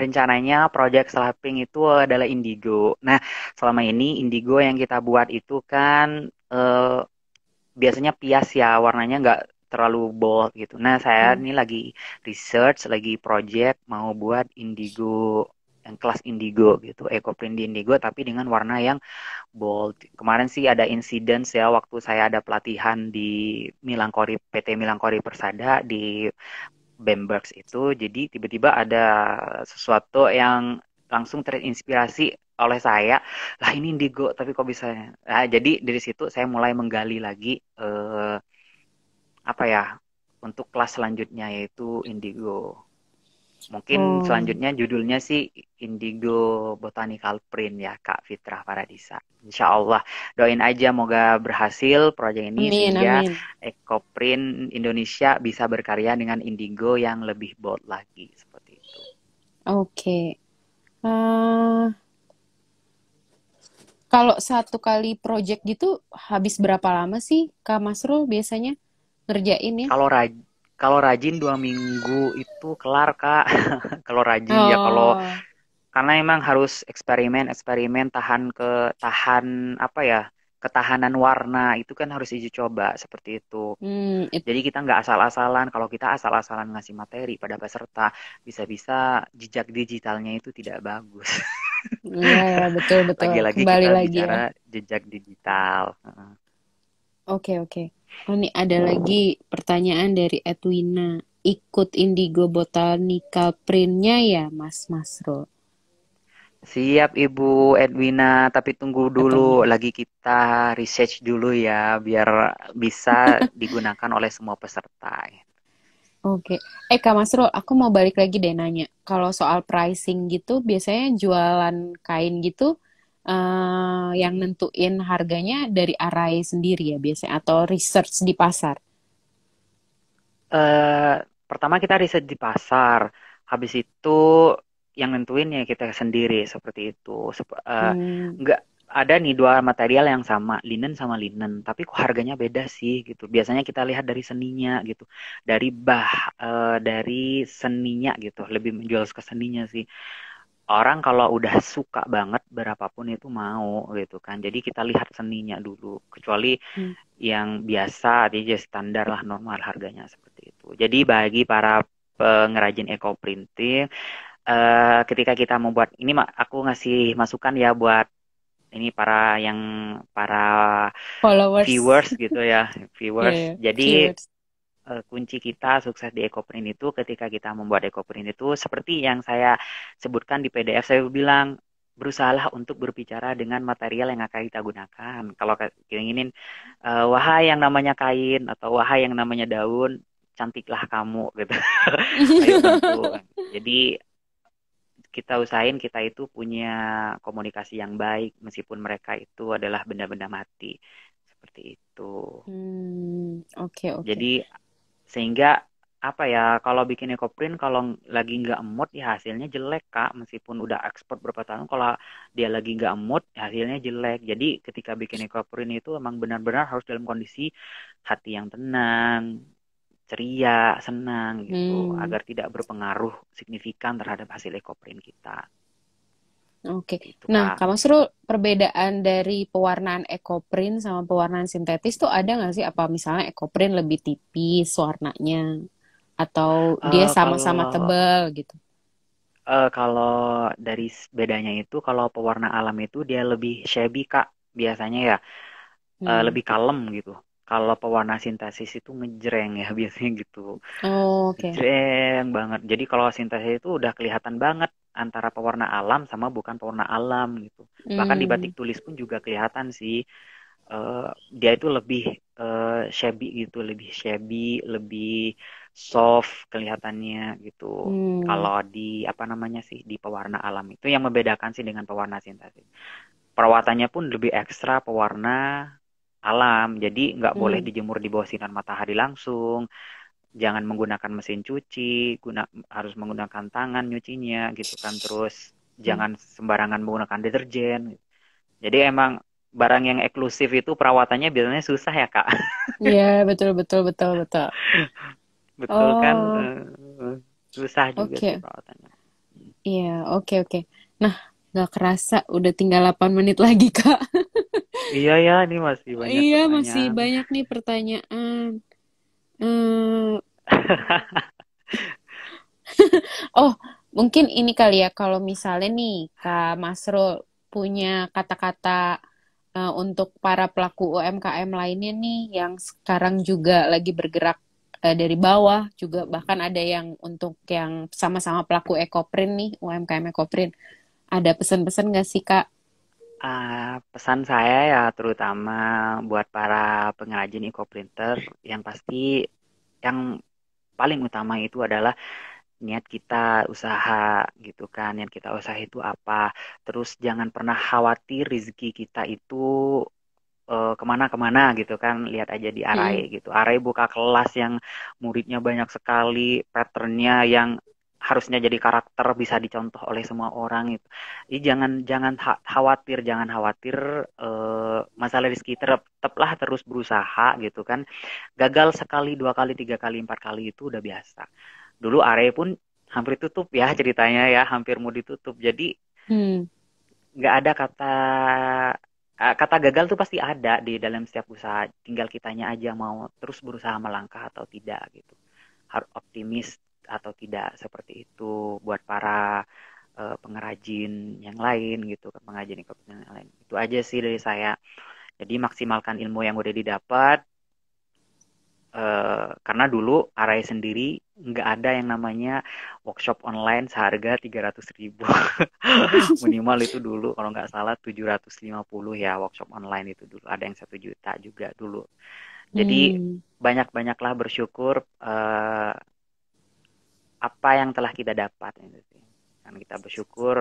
Rencananya project Slapping itu adalah indigo. Nah, selama ini indigo yang kita buat itu kan biasanya pias ya, warnanya nggak terlalu bold gitu. Nah, saya Hmm. ini lagi research, lagi project mau buat indigo yang kelas indigo gitu, ecoprint di indigo tapi dengan warna yang bold. Kemarin sih ada insiden ya waktu saya ada pelatihan di Milangkori PT Milangkori Persada di Bambergs itu, jadi tiba-tiba ada sesuatu yang langsung terinspirasi oleh saya, lah ini indigo tapi kok bisa, nah, jadi dari situ saya mulai menggali lagi apa ya untuk kelas selanjutnya yaitu indigo. Mungkin Oh, selanjutnya judulnya sih Indigo Botanical Print ya Kak Fitrah Paradisa. Insya Allah doain aja moga berhasil proyek ini amin, sehingga amin. Ecoprint Indonesia bisa berkarya dengan indigo yang lebih bold lagi seperti itu. Oke. Eh, kalau satu kali project gitu habis berapa lama sih Kak Masrul biasanya ngerjain ya? Kalau raj kalau rajin 2 minggu itu kelar Kak. Kalau rajin ya kalau Oh, karena emang harus eksperimen tahan apa ya ketahanan warna itu kan harus uji coba seperti itu. it, Jadi kita nggak asal-asalan. Kalau kita asal-asalan ngasih materi pada peserta, bisa-bisa jejak digitalnya itu tidak bagus. ya, ya, betul, betul. Lagi-lagi Kembali kita lagi ya. bicara jejak digital. Heeh. Oke, oke. Oh, nih ada lagi pertanyaan dari Edwina. Ikut Indigo Botanical Print-nya ya, Mas Masrul? Siap Ibu Edwina, tapi tunggu Atau dulu, enggak? lagi kita research dulu ya, biar bisa digunakan oleh semua peserta. Oke. Kak Masrul, aku mau balik lagi deh nanya. Kalau soal pricing gitu, biasanya jualan kain gitu, yang nentuin harganya dari Arai sendiri ya biasanya, atau research di pasar? Eh, Pertama kita riset di pasar, habis itu yang nentuin ya kita sendiri seperti itu. Hmm, Nggak ada nih dua material yang sama, linen sama linen, tapi kok harganya beda sih gitu. Biasanya kita lihat dari seninya gitu, dari seninya gitu, lebih menjual ke seninya sih. Orang kalau udah suka banget berapapun itu mau gitu kan. Jadi kita lihat seninya dulu. Kecuali hmm. yang biasa, dia standar lah normal harganya seperti itu. Jadi bagi para pengrajin eco printing, ketika kita membuat ini, aku ngasih masukan ya buat ini para Followers. viewers gitu ya, Ya, viewers. ya. Jadi Viewers. kunci kita sukses di EcoPrint itu ketika kita membuat EcoPrint itu seperti yang saya sebutkan di PDF, saya bilang berusahalah untuk berbicara dengan material yang akan kita gunakan. Kalau kita inginin wahai yang namanya kain atau wahai yang namanya daun, cantiklah kamu gitu. Ayo bantu. Jadi kita usahain kita itu punya komunikasi yang baik meskipun mereka itu adalah benda-benda mati. Seperti itu. Oke, oke. Jadi sehingga apa ya kalau bikin ekoprint kalau lagi nggak mood ya hasilnya jelek Kak, meskipun udah ekspor berapa tahun kalau dia lagi nggak mood ya hasilnya jelek. Jadi ketika bikin ekoprint itu emang benar-benar harus dalam kondisi hati yang tenang, ceria, senang gitu Hmm, agar tidak berpengaruh signifikan terhadap hasil ekoprint kita. oke. Itu Nah, Kak. Kak Masrul, perbedaan dari pewarnaan ekoprint sama pewarnaan sintetis tuh ada nggak sih? Apa misalnya ekoprint lebih tipis warnanya? Atau dia sama-sama Kalau tebal gitu? kalau dari bedanya itu kalau pewarna alam itu dia lebih shabby Kak biasanya ya. Hmm. Lebih kalem gitu. Kalau pewarna sintesis itu ngejreng ya biasanya gitu. Oh, oke. Ngejreng banget. Jadi kalau sintesis itu udah kelihatan banget antara pewarna alam sama bukan pewarna alam gitu. Bahkan di batik Hmm. tulis pun juga kelihatan sih. Dia itu lebih shabby gitu, lebih shabby, lebih soft kelihatannya gitu. Hmm. Kalau di apa namanya sih di pewarna alam itu yang membedakan sih dengan pewarna sintesis. Perawatannya pun lebih ekstra pewarna alam. Jadi nggak boleh Hmm. dijemur di bawah sinar matahari langsung. Jangan menggunakan mesin cuci, harus menggunakan tangan nyucinya gitu kan. Terus Hmm. jangan sembarangan menggunakan deterjen. Jadi emang barang yang eksklusif itu perawatannya biasanya susah ya Kak. Iya, betul, betul, betul, betul. Betul kan? Oh, Susah juga sih oke. perawatannya. Iya, oke, oke. Nah, nggak kerasa udah tinggal 8 menit lagi, Kak. Iya ya, ini masih banyak Iya, masih pertanyaan. banyak nih pertanyaan. Hmm, oh, mungkin ini kali ya, kalau misalnya nih, Kak Masrul punya kata-kata untuk para pelaku UMKM lainnya nih, yang sekarang juga lagi bergerak dari bawah, juga bahkan ada yang untuk yang sama-sama pelaku ekoprint nih, UMKM ekoprint. Ada pesan-pesan nggak sih, Kak? Pesan saya ya terutama buat para pengrajin eco-printer yang pasti yang paling utama itu adalah niat kita usaha gitu kan. Niat kita usaha itu apa? Terus jangan pernah khawatir rezeki kita itu kemana-kemana gitu kan. Lihat aja di Arai Mm-mm. gitu. Arai buka kelas yang muridnya banyak sekali, patternnya yang harusnya jadi karakter bisa dicontoh oleh semua orang itu. Jadi jangan khawatir, jangan khawatir masalah rezeki, tetaplah terus berusaha gitu kan. Gagal sekali, dua kali, tiga kali, empat kali itu udah biasa. Dulu Are pun hampir tutup ya ceritanya ya, hampir mau ditutup. Jadi Hmm. nggak ada kata gagal tuh pasti ada di dalam setiap usaha. Tinggal kitanya aja mau terus berusaha melangkah atau tidak gitu. Harus optimis atau tidak seperti itu buat para pengrajin yang lain gitu, pengrajin equipment yang lain. Itu aja sih dari saya. Jadi maksimalkan ilmu yang udah didapat. Karena dulu Arai sendiri nggak ada yang namanya workshop online seharga 300.000. Minimal itu dulu kalau nggak salah 750 ya workshop online itu dulu. Ada yang 1 juta juga dulu. Jadi Hmm. banyak-banyaklah bersyukur apa yang telah kita dapat. Karena kita bersyukur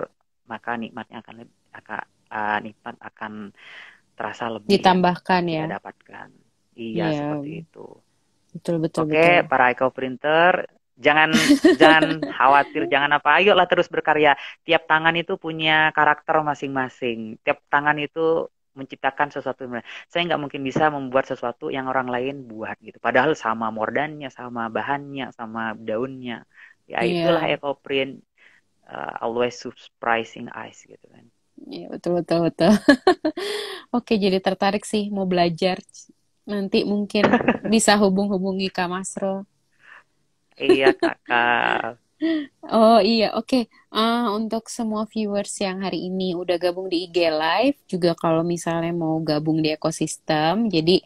maka nikmatnya nikmat akan terasa lebih ya Ditambahkan yang kita ya. dapatkan. Iya Iya, seperti itu. betul, betul, Oke, betul. para eco printer, jangan jangan khawatir, jangan apa, ayolah terus berkarya. Tiap tangan itu punya karakter masing-masing. Tiap tangan itu menciptakan sesuatu. Saya nggak mungkin bisa membuat sesuatu yang orang lain buat gitu. Padahal sama mordannya, sama bahannya, sama daunnya. Ya itulah Iya, eco print, always surprising eyes gitu kan. iya, betul, betul, betul. Oke, jadi tertarik sih mau belajar. Nanti mungkin bisa hubung-hubungi Kak Masro. Iya kakak. Oh iya, oke. Untuk semua viewers yang hari ini udah gabung di IG Live, juga kalau misalnya mau gabung di ekosistem, jadi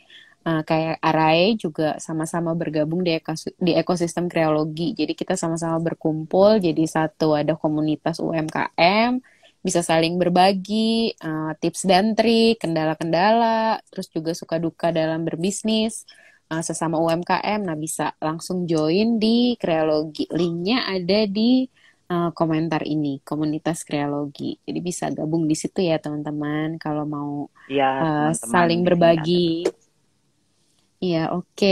kayak Arai juga sama-sama bergabung di ekosistem kreologi. Jadi kita sama-sama berkumpul, jadi satu ada komunitas UMKM, bisa saling berbagi tips dan trik, kendala-kendala, terus juga suka duka dalam berbisnis sesama UMKM. Nah, bisa langsung join di Kreologi. Linknya ada di komentar ini, komunitas Kreologi. Jadi bisa gabung di situ ya, teman-teman, kalau mau Iya teman-teman saling di sini ada berbagi. terus. Iya, oke.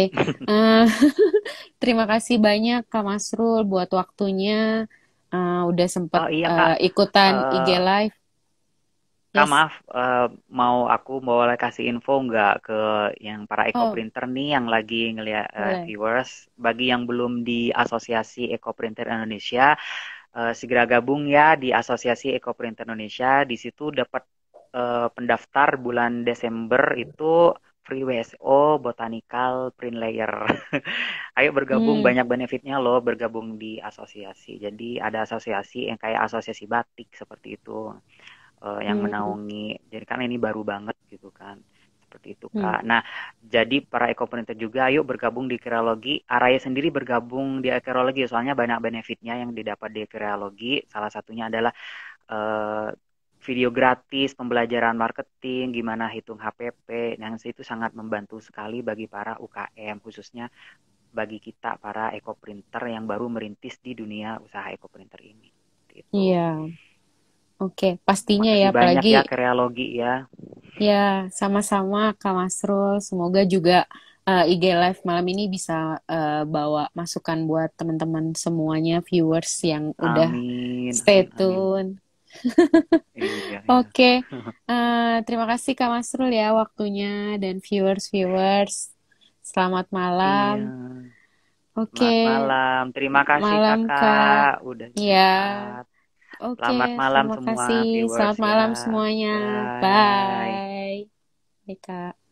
Eh, terima kasih banyak Kak Masrul buat waktunya. Udah sempet Oh iya kak. ikutan IG Eh, Live. Kak Yes. maaf, aku boleh kasih info nggak ke yang para eco Oh, printer nih yang lagi ngeliat boleh. viewers, bagi yang belum di Asosiasi Eco Printer Indonesia, segera gabung ya di Asosiasi Eco Printer Indonesia. Di situ dapat pendaftar bulan Desember itu free WSO Botanical Print Layer. Ayo bergabung, Hmm, banyak benefitnya loh bergabung di asosiasi. Jadi ada asosiasi yang kayak asosiasi batik seperti itu, yang hmm, menaungi. Jadi kan ini baru banget gitu kan. Seperti itu hmm. Kak. Nah, jadi para eco-printer juga ayo bergabung di Kreologi. Araya sendiri bergabung di Kreologi soalnya banyak benefitnya yang didapat di Kreologi. Salah satunya adalah eh, video gratis, pembelajaran marketing, gimana hitung HPP, yang itu sangat membantu sekali bagi para UKM, khususnya bagi kita para eco-printer yang baru merintis di dunia usaha eco-printer ini. Gitu. Iya. Oke, pastinya ya, Makasih banyak apalagi ya Kreologi ya. ya sama-sama Kak Masrul. Semoga juga IG Live malam ini bisa bawa masukan buat teman-teman semuanya, viewers yang udah Amin, stay amin, amin. tune. Iya, iya. Oke, terima kasih Kak Masrul ya waktunya dan viewers-viewers. Selamat Iya. malam. Oke, Selamat malam. Terima kasih malam Kak. Kakak udah Ya, curhat. oke, Selamat malam terima semua kasih. viewers Selamat ya. malam semuanya. Bye. Bye. Bye Kak.